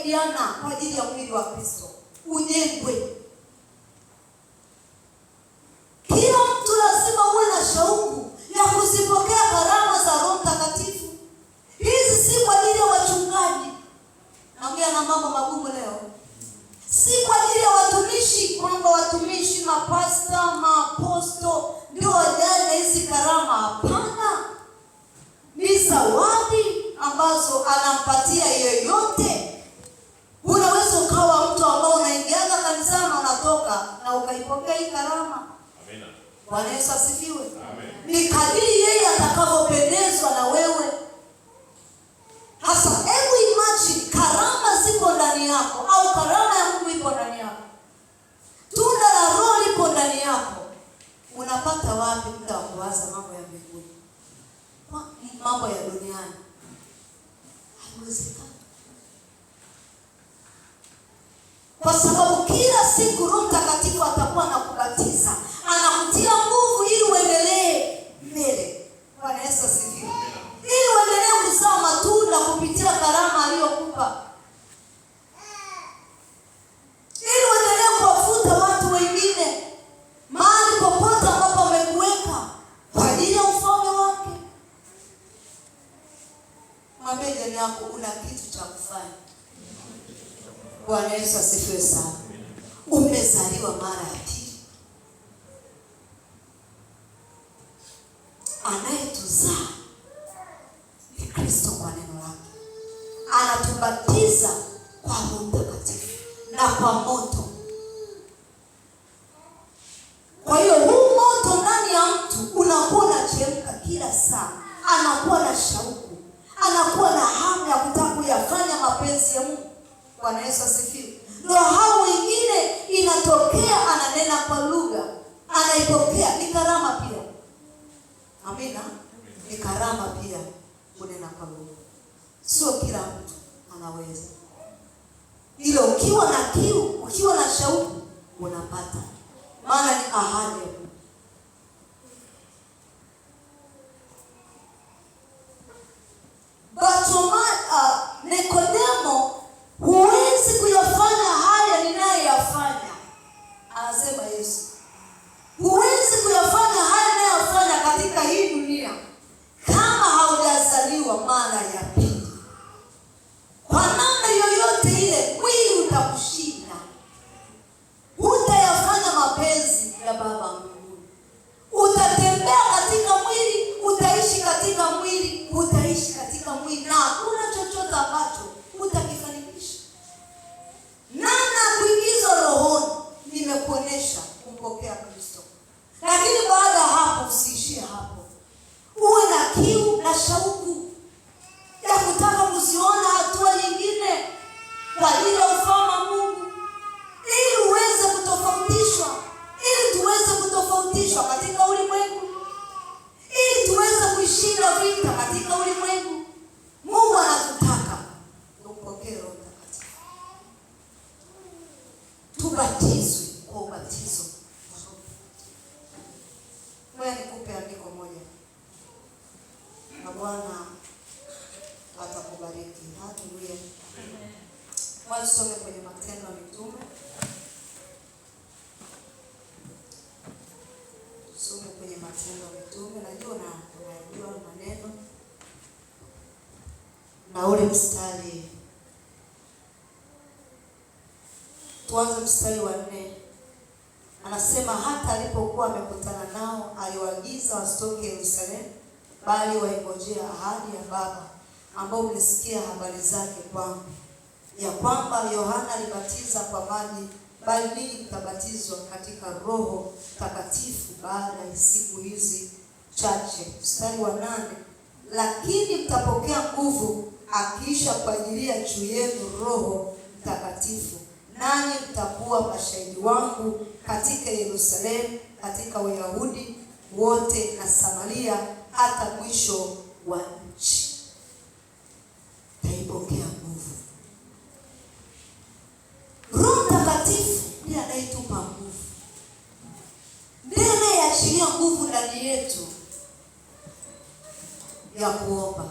kusaidiana kwa ajili ya mwili wa Kristo ujengwe. Kila mtu lazima uwe na shauku ya kuzipokea karama za Roho Mtakatifu. Hizi si kwa ajili ya wachungaji. Naongea na mambo magumu leo. Si kwa ajili ya watumishi, kwamba watumishi, mapasta, maaposto ndio wajaje hizi karama. Hapana. Ni zawadi ambazo anampatia yeyote. Unaweza ukawa mtu ambao unaingiaga kanisani na unatoka na ukaipokea hii karama. Amina. Bwana Yesu asifiwe. Amen. Ni kadiri yeye atakavyopendezwa na wewe. Hasa hebu imagine karama ziko ndani yako, au karama ya Mungu ipo ndani yako. Tunda la Roho lipo ndani yako. Unapata wapi muda wa kuwaza mambo ya mbinguni? Mambo ya duniani? Haiwezekani. Kwa sababu kila siku Roho Mtakatifu atakuwa anakubatiza, anakutia nguvu ili uendelee mbele. Bwana Yesu asifiwe. Ili uendelee kuzaa matunda kupitia karama aliyokupa. Ili uendelee kuwafuta watu wengine mahali popote ambapo amekuweka kwa ajili ya ufalme wake. Mwambie jirani yako una kitu cha kufanya. Bwana Yesu asifiwe sana. Umezaliwa mara ya pili. Anayetuzaa ni Kristo kwa neno lake. Anatubatiza kwa Roho Mtakatifu na kwa moto. Kwa hiyo huu moto ndani ya mtu unakuwa unachemka kila saa. Anakuwa na shauku, anakuwa na hamu ya kutaka kuyafanya mapenzi ya Mungu. Bwana Yesu asifiwe. Ndio hao wengine inatokea ananena kwa lugha, anaipokea, ni karama pia. Amina. Ni karama pia kunena kwa lugha. Sio kila mtu anaweza. Ile ukiwa na kiu, ukiwa na shauku unapata. Maana ni ahadi. Nikodemo, huwezi kuyafanya haya ninayoyafanya. Anasema Yesu, huwezi kuyafanya haya ninayoyafanya katika hii dunia kama haujazaliwa mara ya pili. Kwa namna yoyote ile mwili utakushinda. Hutayafanya mapenzi ya Baba mbinguni. Utatembea katika mwili, utaishi katika mwili, utaishi katika mwili, na hakuna chochote ambacho utakifanikisha. Namna kuingizwa rohoni nimekuonesha kumpokea Kristo. Lakini baada ya hapo usiishie hapo. Uwe na kiu na shauku ya kutaka kuziona hatua nyingine kwa ajili ya ufalme wa Mungu, ili uweze kutofautishwa, ili tuweze kutofautishwa katika ulimwengu, ili tuweze kuishinda vita katika ulimwengu. Mungu anatutaka tumpokee Roho Mtakatifu, tubatizwe kwa ubatizo. Wewe nikupe andiko moja na Bwana atakubariki. Haleluya. Wasome kwenye Matendo ya Mitume. Some kwenye Matendo ya Mitume. Najua unajua maneno. Na ule mstari, tuanze mstari wa 4. Anasema hata alipokuwa amekutana nao, aliwaagiza wasitoke Yerusalemu, bali waingojea ahadi ya Baba, ambao mlisikia habari zake kwangu, ya kwamba Yohana alibatiza kwa maji, bali ninyi mtabatizwa katika Roho Mtakatifu baada ya siku hizi chache. Mstari wa 8, lakini mtapokea nguvu akiisha kuajilia juu yenu Roho Mtakatifu, nanyi mtakuwa mashahidi wangu katika Yerusalemu, katika Uyahudi wote na Samaria, hata mwisho wa nchi. Taipokea nguvu. Roho Mtakatifu ndiye anayetupa nguvu, ndiye anayeachilia nguvu ndani yetu ya kuomba,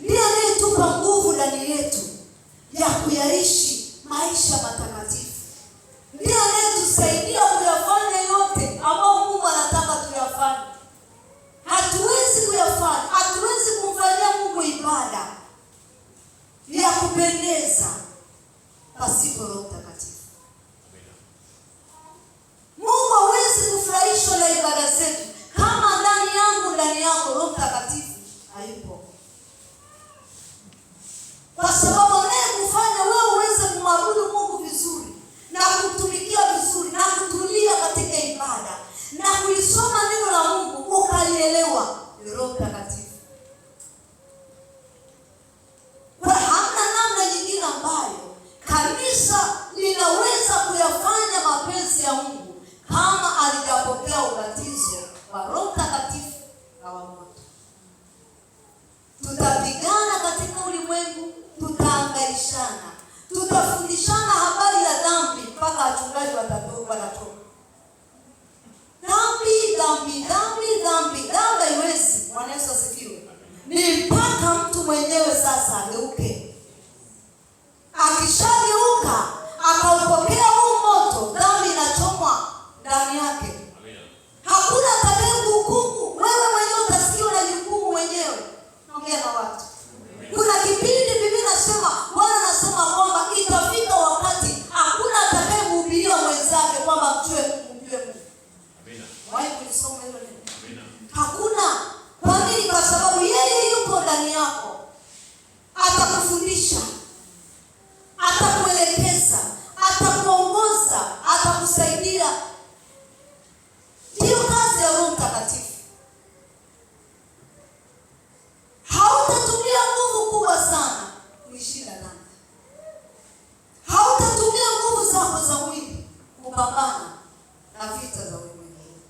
ndiye anayetupa nguvu ndani yetu ya kuyaishi maisha matakatifu. Ndiye anayetusaidia kuyafanya yote ambayo Mungu anataka tuyafanye. Hatuwezi kuyafanya, hatuwezi kumfanyia Mungu ibada ya kupendeza pasipo Roho Mtakatifu. Mungu hawezi kufurahishwa na ibada zetu kama ndani yangu, ndani yako Roho Mtakatifu hayupo. Kwa sababu anayekufanya wewe uweze kumwabudu Mungu vizuri na kumtumikia vizuri na kutulia katika ibada na kulisoma neno la Mungu ukalielewa ni Roho Mtakatifu. Kwa hamna namna nyingine ambayo kanisa linaweza kuyafanya mapenzi ya Mungu kama alijapokea ubatizo wa Roho Mtakatifu na wa moto. Tutapigana katika ulimwengu, tutaangaishana, tutafundishana habari ya dhambi mpaka wachungaji wanatoka. Dhambi haiwezi. Bwana Yesu asifiwe. Ni mpaka mtu mwenyewe sasa ageuke. Akishageuka akaupokea huu moto, dhambi inachomwa ndani yake. Hakuna atakayekuhukumu. Wewe mwenyewe utasikia unajihukumu mwenyewe. Naongea na watu. Kuna kipindi Biblia inasema, Bwana anasema kwamba itafika wakati hakuna atakayemhubiria mwenzake kwamba mjue Mungu, mjue Mungu. Amina. Wahi kulisoma hilo neno. Amina. Hakuna. Kwa nini? Kwa sababu yeye yuko ndani yako. Atakufundisha, atakuelekeza, atakuongoza, atakusaidia. Ndiyo kazi ya Roho Mtakatifu. Hautatumia nguvu kubwa sana kuishinda dhambi. Hautatumia nguvu zako za mwili kupambana na vita za ulimwengu.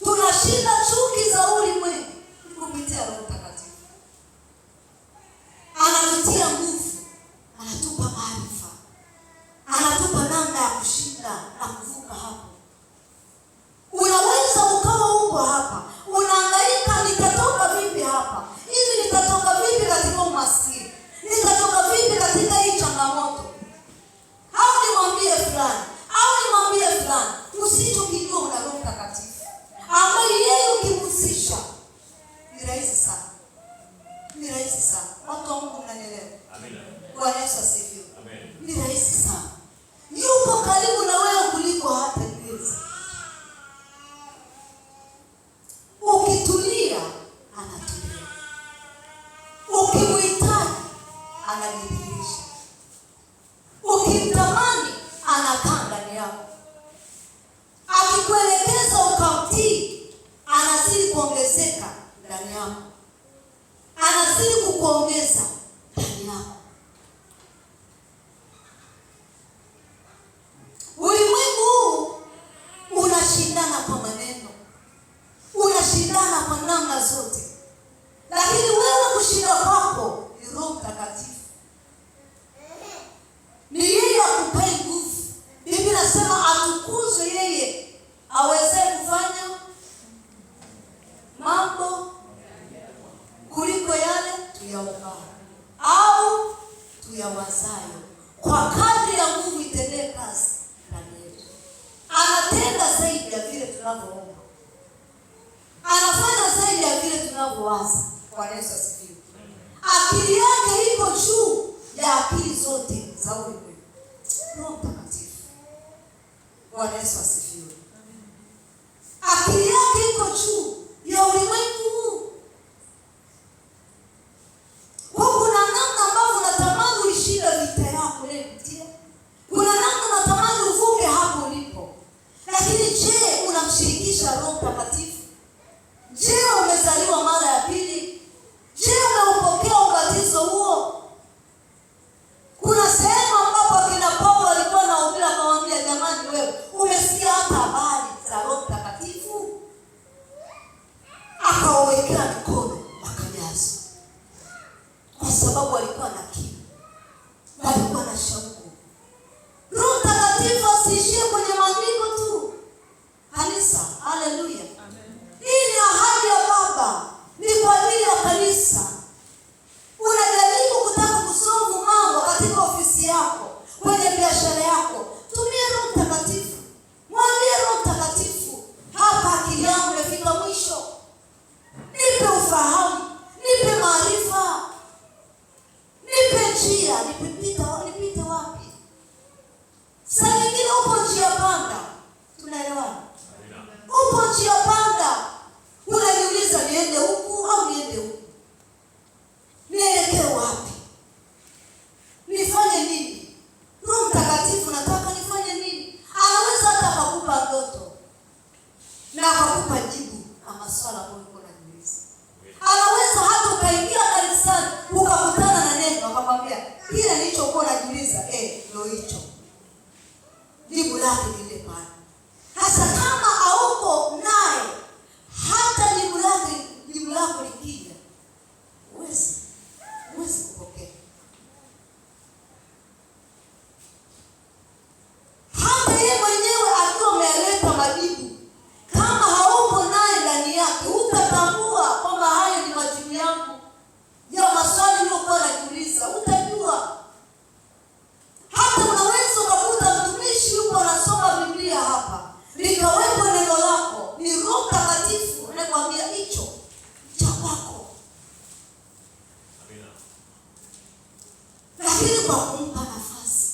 Tunashinda chuki za ulimwengu kupitia Roho Mtakatifu. Anatutia nguvu, anatupa maarifa, anatupa namna ya kushinda na kuvuka hapo. Unaweza ukawa uko hapa, unahangaika, nitatoka vipi hapa? Hivi nitatoka vipi katika umaskini? Nitatoka vipi katika hii changamoto? Au nimwambie fulani, au nimwambie fulani. Usichokijua una Roho Mtakatifu ambaye yeye ukimhusisha ni rahisi sana. Ni rahisi sana. Watu wa Mungu mnanielewa? Amina. Bwana Yesu asifiwe. Amen. Ni rahisi sana. Yupo karibu na wewe kuliko hata nywele. Ukitulia anatulia. Ukimhitaji anajidhihirisha. Ukimtamani anakaa ndani yako. Akikuelekeza ukamtii, anazidi kuongezeka ndani yako. Anazidi kukuongeza ndani yako. Ulimwengu huu unashindana kwa maneno, unashindana kwa namna zote, lakini wewe kushinda kwako ni Roho Mtakatifu. Ni yeye akupe nguvu. Biblia inasema atukuzwe yeye aweze kufanya mambo kuliko yale tuyaombayo au tuyawazayo, kwa kadri ya nguvu itendee kazi ndani yetu. Anatenda zaidi ya vile tunavyoomba, anafanya zaidi ya vile tunavyowaza. Bwana Yesu asifiwe. Akili yake iko juu ya akili zote za ulimwengu. Roho Mtakatifu. Bwana Yesu asifiwe. Akili yake iko juu ya ulimwengu huu. Kuna namna ambavyo unatamani uishinde vita yako unayopitia. Kuna namna unatamani uvuke hapo ulipo. Lakini je, unamshirikisha Roho Mtakatifu? Je, umezaliwa mara ya pili? Je, umeupokea ubatizo huo? Kuna sehemu ambapo kina Paulo alikuwa anahubiri, akamwambia, jamani, wewe umesikia hata habari za Roho Mtakatifu? Akawawekea mikono wakajazwa. Kwa sababu walikuwa na kiu, walikuwa na shauku. Roho Mtakatifu asiishie kwenye maandiko tu. Kanisa, haleluya. Hii ni ahadi ya Baba. Ni kwa ndoto na akakupa jibu na maswala ambayo ulikuwa unajiuliza. Anaweza hata ukaingia kanisani ukakutana na neno akakwambia kile nilichokuwa najiuliza ndio hicho. Jibu lake lile pale. Hasa kama hauko naye, hata jibu lako likija huwezi kupokea. Hata yeye mwenyewe akiwa ameleta majibu, kama hauko naye ndani yake, utatambua kwamba hayo ni majibu yangu ya maswali niliyokuwa najiuliza. Utajua. Hata unaweza ukakuta mtumishi yuko anasoma Biblia hapa, likawepo neno lako, ni Roho Mtakatifu anakuambia hicho cha kwako. Lakini kwa kumpa nafasi,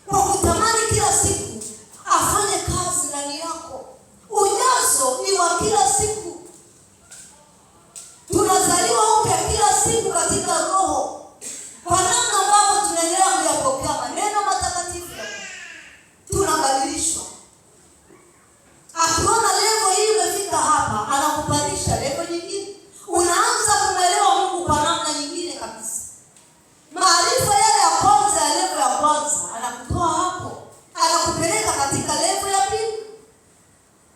kwa kutamani kila siku afanye kazi ndani yako. Ujazo ni wa kila siku. Tunazaliwa upya kila siku katika Roho. Kwa namna ambavyo tunaendelea kuyapokea maneno matakatifu, tunabadilishwa. Akiona level hii imefika hapa, anakupandisha level nyingine. Unaanza kumwelewa Mungu kwa namna nyingine kabisa. Maarifa yale ya kwanza ya level ya kwanza anakutoa hapo, anakupeleka katika level ya pili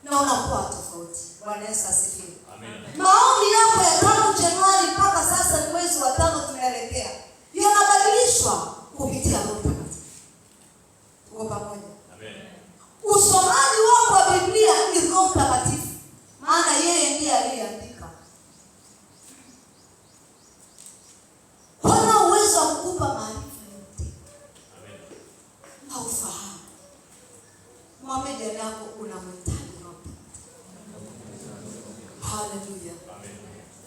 na unakuwa tofauti. Bwana Yesu asifiwe. Amen. Maombi yako ya tangu Januari mpaka sasa ni mwezi wa 5 tunaelekea, yanabadilishwa kupitia Roho Mtakatifu. Tuko pamoja? Amen. Usomaji wako wa Biblia ni Roho Mtakatifu, maana yeye ndiye aliyeandika. Hana uwezo wa kukupa maarifa yote. Amen. Na ufahamu. Mwambie jirani yako unamhitaji Roho Mtakatifu. Haleluya. Amen.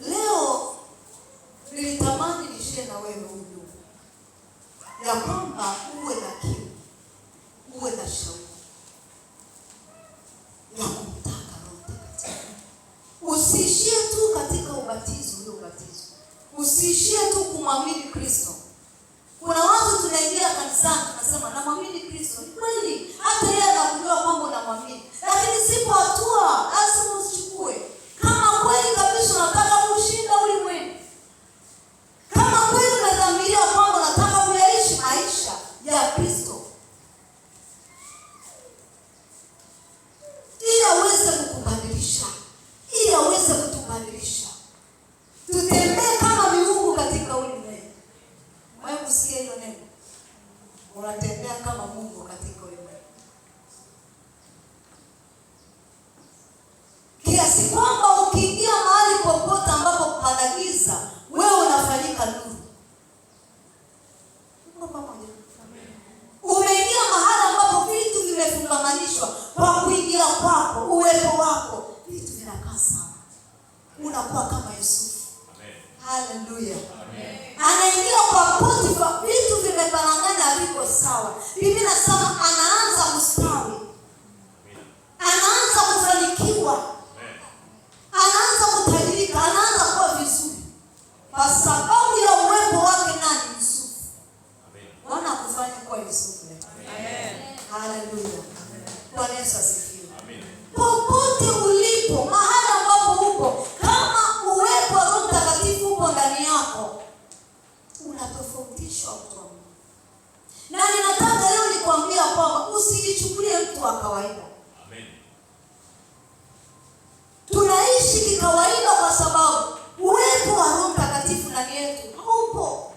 Leo nilitamani nishie na wewe ujumbe ya kwamba uwe na kiu, uwe na shauku ya kumtaka Roho Mtakatifu. Usiishie tu katika ubatizo ule ubatizo. Usiishie tu kumwamini Kristo. Kuna watu tunaingia kanisani tunasema namwamini Kristo. Ni kweli, hata yeye anakujua kwamba unamwamini. Lakini sipo hatua lazima usichukue. Kama kweli kabisa unataka kushinda ulimwengu, kama kweli unadhamiria kwamba unataka kuyaishi maisha ya Kristo, ili aweze kukubadilisha, ili aweze kutubadilisha, tutembee kama miungu katika ulimwengu. Wewe usikie hilo neno, unatembea kama Mungu katika ulimwengu, kiasi kwamba ukiingia mahali popote ambapo pana giza, wewe unafanyika nuru. Umeingia mahali ambapo vitu vimefungamanishwa kwa kuingia kwako, uwepo wako, vitu vinakaa sawa. Unakuwa kama Yusufu. Amen. Haleluya. Amen. Anaingia kwa Potifa, vitu vimeparangana, haviko sawa. Biblia inasema anaanza kustawi. Anaanza kufanikiwa. Anaanza kutajirika, anaanza kuwa vizuri kwa sababu ya uwepo wake nani? Yusufu. Amen. Bwana akufanye kuwa Yusufu. Amen. Haleluya. Bwana Yesu asifiwe. Amen. Popote ulipo, mahali ambapo upo, kama uwepo wa Roho Mtakatifu upo ndani yako, unatofautishwa mtu wa Mungu. Na ninataka leo nikwambia kwamba usijichukulie mtu wa kawaida. Amen. Tunaishi kikawaida kwa sababu uwepo wa Roho Mtakatifu ndani yetu haupo.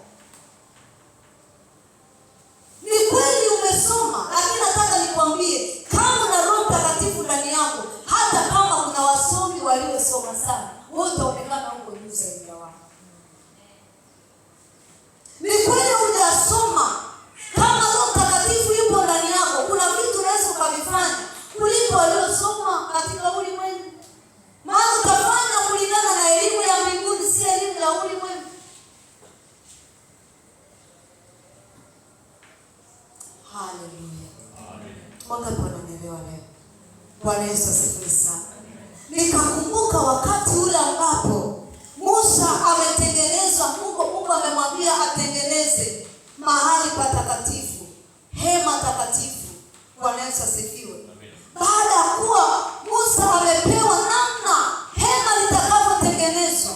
Ni kweli umesoma, lakini nataka nikwambie kama una Roho Mtakatifu ndani yako, hata kama kuna wasomi waliosoma sana, wote wataonekana huko juu zaidi ya wao. Ni kweli hujasoma, kama Roho Mtakatifu yupo ndani yako, kuna vitu unaweza ukavifanya kuliko waliosoma katika ulimwengu. Maana utafanya kulingana na elimu ya mbinguni, si elimu ya ulimwengu. Haleluya. Amen. Wangapi wananielewa leo? Bwana Yesu asifiwe sana. Nikakumbuka wakati ule ambapo Musa ametengeneza, Mungu amemwambia atengeneze mahali patakatifu, hema takatifu. Bwana Yesu asifiwe. baada ya kuwa Musa amepewa namna hema litakavyotengenezwa,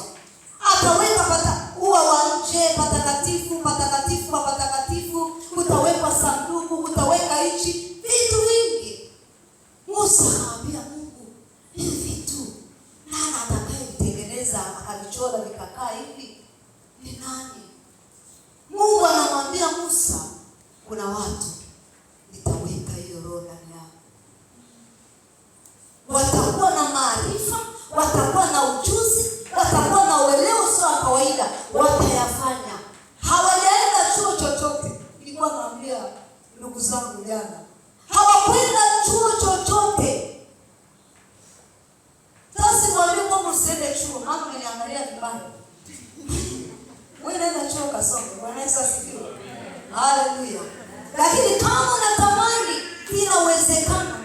ataweka ua wa nje, patakatifu, patakatifu, patakatifu, kutawekwa sanduku, kutaweka hichi, vitu vingi. Musa akamwambia Mungu, hivi vitu nani atakayevitengeneza akavichora vikakaa hivi? Ni nani? Mungu anamwambia Musa, kuna watu nitaweka hiyo roho ndani yao. Watakuwa na maarifa, watakuwa na ujuzi, watakuwa na uelewa sio wa kawaida, watayafanya. Hawajaenda chuo chochote. Nilikuwa naambia ndugu zangu jana, hawakwenda chuo chochote. Sasa mwambie kwamba usiende chuo, maana unaniangalia vibaya. Wewe nenda chuo kasome. Bwana Yesu asifiwe. Haleluya. Lakini kama unatamani, inawezekana.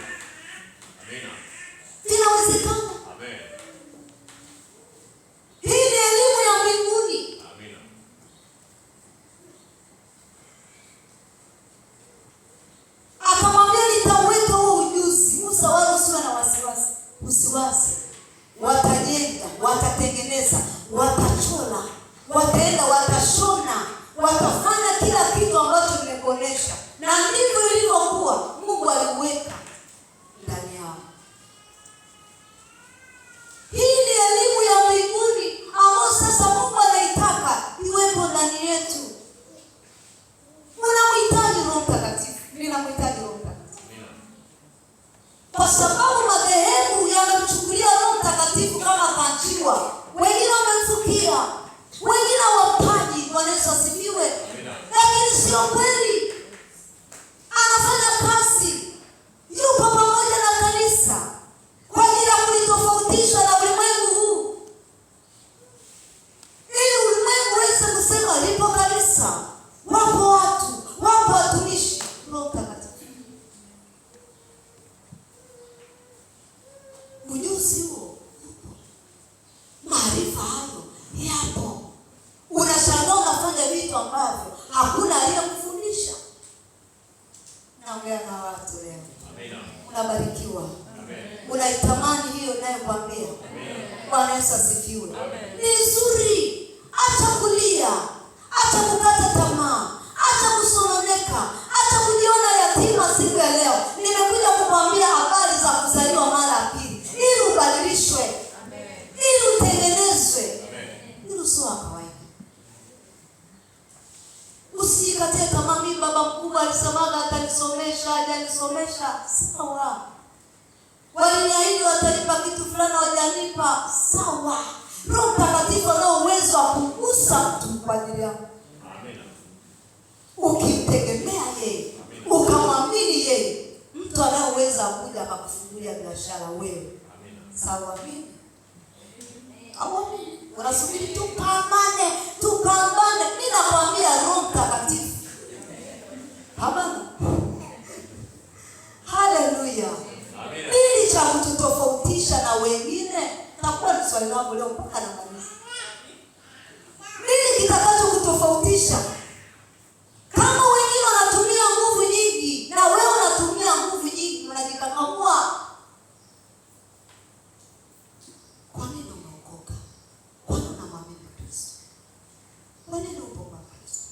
Amina. Inawezekana. Amen. Hii ni elimu ya mbinguni. Amina. Akamwambia nitaweka huo ujuzi. Musa, wala usiwe na wasiwasi. Usiwasi. Watajenga, watatengeneza, watachora, wataenda, watashona, watafanya kila kitu ambacho nimekuonesha. Na ndivyo ilivyokuwa. Mungu aliweka ndani yao. Hii ni elimu ya mbinguni ambayo sasa Mungu anaitaka iwepo ndani yetu. Unamhitaji Roho Mtakatifu. Ninamhitaji Roho Mtakatifu. Kwa sababu madhehebu yamemchukulia Roho Mtakatifu kama kanjiwa. Wengine wamemfukia, wengine wapaji. Bwana Yesu asifiwe. Lakini sio kweli. Anafanya kazi, yupo pamoja na kanisa kwa ajili ya kulitofautisha na ulimwengu huu, ili ulimwengu uweze kusema lipo kanisa, wapo watu, wapo watumishi. Roho Mtakatifu, ujuzi huo upo, maarifa hayo yapo. Unashangaa unafanya vitu ambavyo hakuna aliyekufundisha. Naongea na watu leo. Amina. Unabarikiwa. Amen. Unaitamani hiyo ninayokuambia. Amen. Bwana Yesu asifiwe. Ni nzuri. Acha kulia. Acha kukata tamaa. Acha kusononeka. Acha kujiona yatima siku ya leo. Nimekuja kukwambia habari za kuzaliwa mara ya pili. Ili ubadilishwe. Amen. Ili utengenezwe. Amen. Ili usiwe kawaida. Usikate tamaa. Mimi baba mkubwa alisemaga atanisomesha, hajanisomesha. Sawa. Waliniahidi watanipa kitu fulani, hawajanipa. Sawa. Roho Mtakatifu ana uwezo wa kugusa mtu kwa ajili yako. Amina. Ukimtegemea yeye, ukamwamini yeye, mtu anayeweza kuja akakufungulia biashara wewe. Amina. Sawa mimi. Amini. Unasubiri tupambane, tupambane. Mimi nakwambia Roho Mtakatifu. Amina. Haleluya. Amina. Nini cha kututofautisha na wengine? Takuwa ni swali langu leo mpaka na kanisa. Nini kitakacho kutofautisha? Kama wengine wanatumia nguvu nyingi na wewe unatumia nguvu nyingi, unajikakamua. Kwa nini umeokoka? Kwa nini unamwamini Kristo? Kwa nini upo kwa Kristo?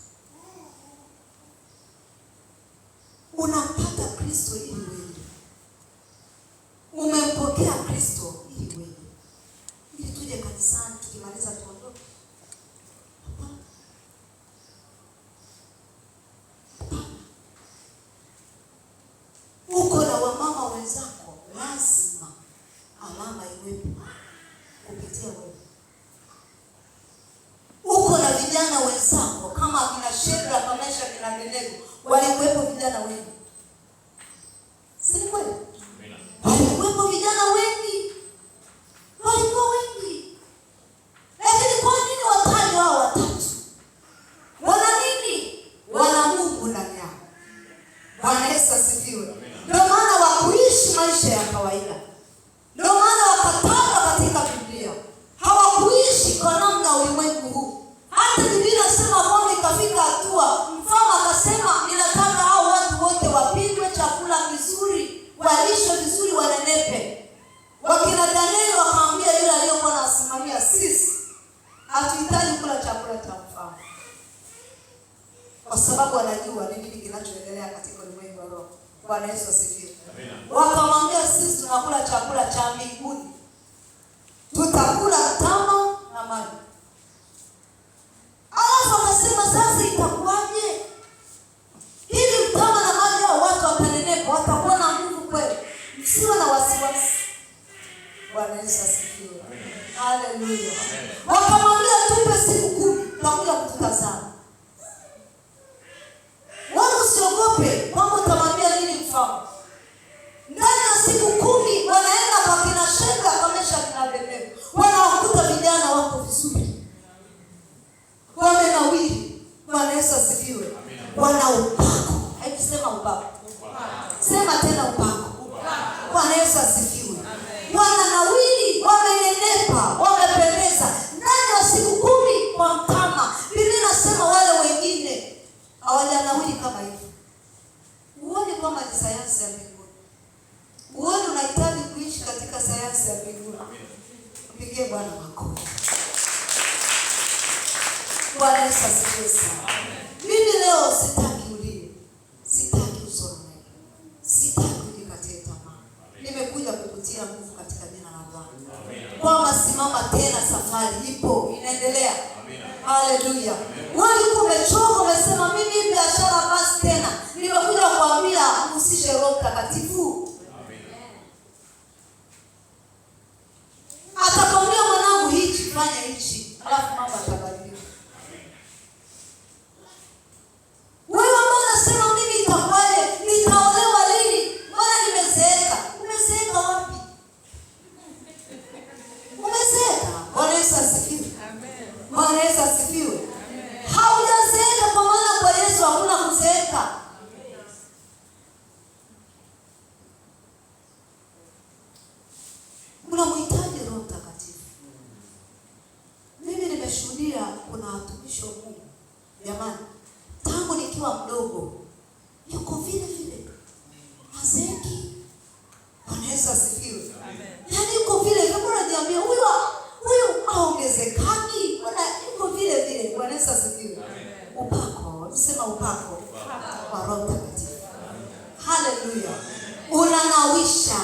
Unampata Kristo ili wewe. Umempokea Kristo ili wewe. Ili tuje kanisani tukimaliza tuondoke. Uko na wamama wenzako, lazima alama iwepo kupitia wewe. Uko na vijana wenzako kama kina Shedra, Kamesha, kina Abednego, walikuwepo vijana wengi. Si kweli? Walikuwepo vijana wengi. Walikuwa wengi. Lakini kwa nini wataje hao watatu? Wana nini? Wana Mungu ndani yao. Bwana Yesu asifiwe. Ndio maana wakuishi maisha ya kawaida. Ndio maana wakataka katika Biblia. Hawakuishi kwa namna ulimwengu huu. Hata Biblia inasema kwamba ikafika hatua mfalme akasema ninataka hao watu wote wapigwe chakula kizuri, walishwe vizuri, wanenepe. Wakina Danieli wakamwambia yule aliyokuwa anasimamia, sisi hatuhitaji kula chakula cha mfalme, kwa sababu wanajua ni nini kinachoendelea katika ulimwengu wa roho. Bwana Yesu asifiwe. Wakamwambia, sisi tunakula chakula cha mbinguni, tutakula tama na maji. Alafu akasema, sasa itakuwaje? Hivi tama na maji hao watu watanenepa, watakuwa na nguvu kweli? Msiwe na wasiwasi. Bwana Yesu asifiwe. Haleluya. Wakamwambia, tupe siku 10 tutakuja kututazama. Wala usiogope kwamba utamwambia nini mfalme. Ndani ya siku 10 wanaenda kwa kina Shedra, kwa Meshaki na Abednego. Wanawakuta vijana wako vizuri, wamenawiri. Bwana Yesu asifiwe. Wana upako. Haikisema upako, sema tena upako. Bwana Yesu asifiwe. Wananawiri, wamenenepa, wamependeza ndani ya siku 10 kwa mtama. Biblia inasema wale wengine hawajanawiri kama hivi. Uone kwamba ni sayansi ya mbinguni. Uone unahitaji kuishi katika sayansi ya mbinguni. Pigie Bwana makofi. Bwana Yesu asifiwe sana. Mimi leo sitaki ulie, sitaki usononeke, sitaki ujikatie tamaa. Nimekuja kukutia nguvu katika jina la Bwana. Kwamba simama tena, safari ipo, inaendelea. Haleluya. Wewe umechoka, umesema mimi hii biashara basi tena. Nimekuja kuambia usishe Roho Mtakatifu. Atakwambia, mwanangu, hichi fanya hichi, alafu mambo yatabadilika. Wewe ambao unasema mimi itakuwaje? Nitaolewa lini? Mbona nimezeeka? Umezeeka wapi? Umezeeka. Bwana Yesu asifiwe. Amen. Bwana Yesu asifiwe. Haujazeeka, kwa maana kwa Yesu hakuna kuzeeka. Unamhitaji Roho Mtakatifu. Mimi nimeshuhudia kuna watumishi wa Mungu, jamani, tangu nikiwa mdogo yuko vile vile, hazeeki. Bwana Yesu asifiwe. Yaani yuko vile vile, mbona niambia huyu aongezekani? Bwana yuko vile vile. Bwana Yesu asifiwe. Upako, sema upako wa Roho Mtakatifu. Haleluya. Unanawisha,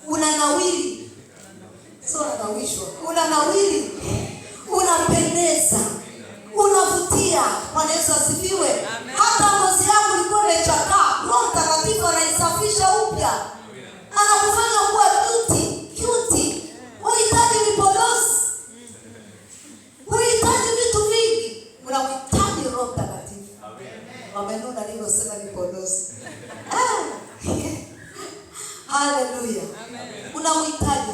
unanawiri. Sio unanawishwa, unanawiri, unapendeza, unavutia. Bwana Yesu asifiwe. Hata ngozi yako ilikuwa imechakaa, Roho Mtakatifu anaisafisha upya, anakufanya kuwa cute. Unahitaji vipodozi, unahitaji vitu vingi, unahitaji Roho Mtakatifu. Wamenuna nilivyosema vipodozi. Haleluya. Unamhitaji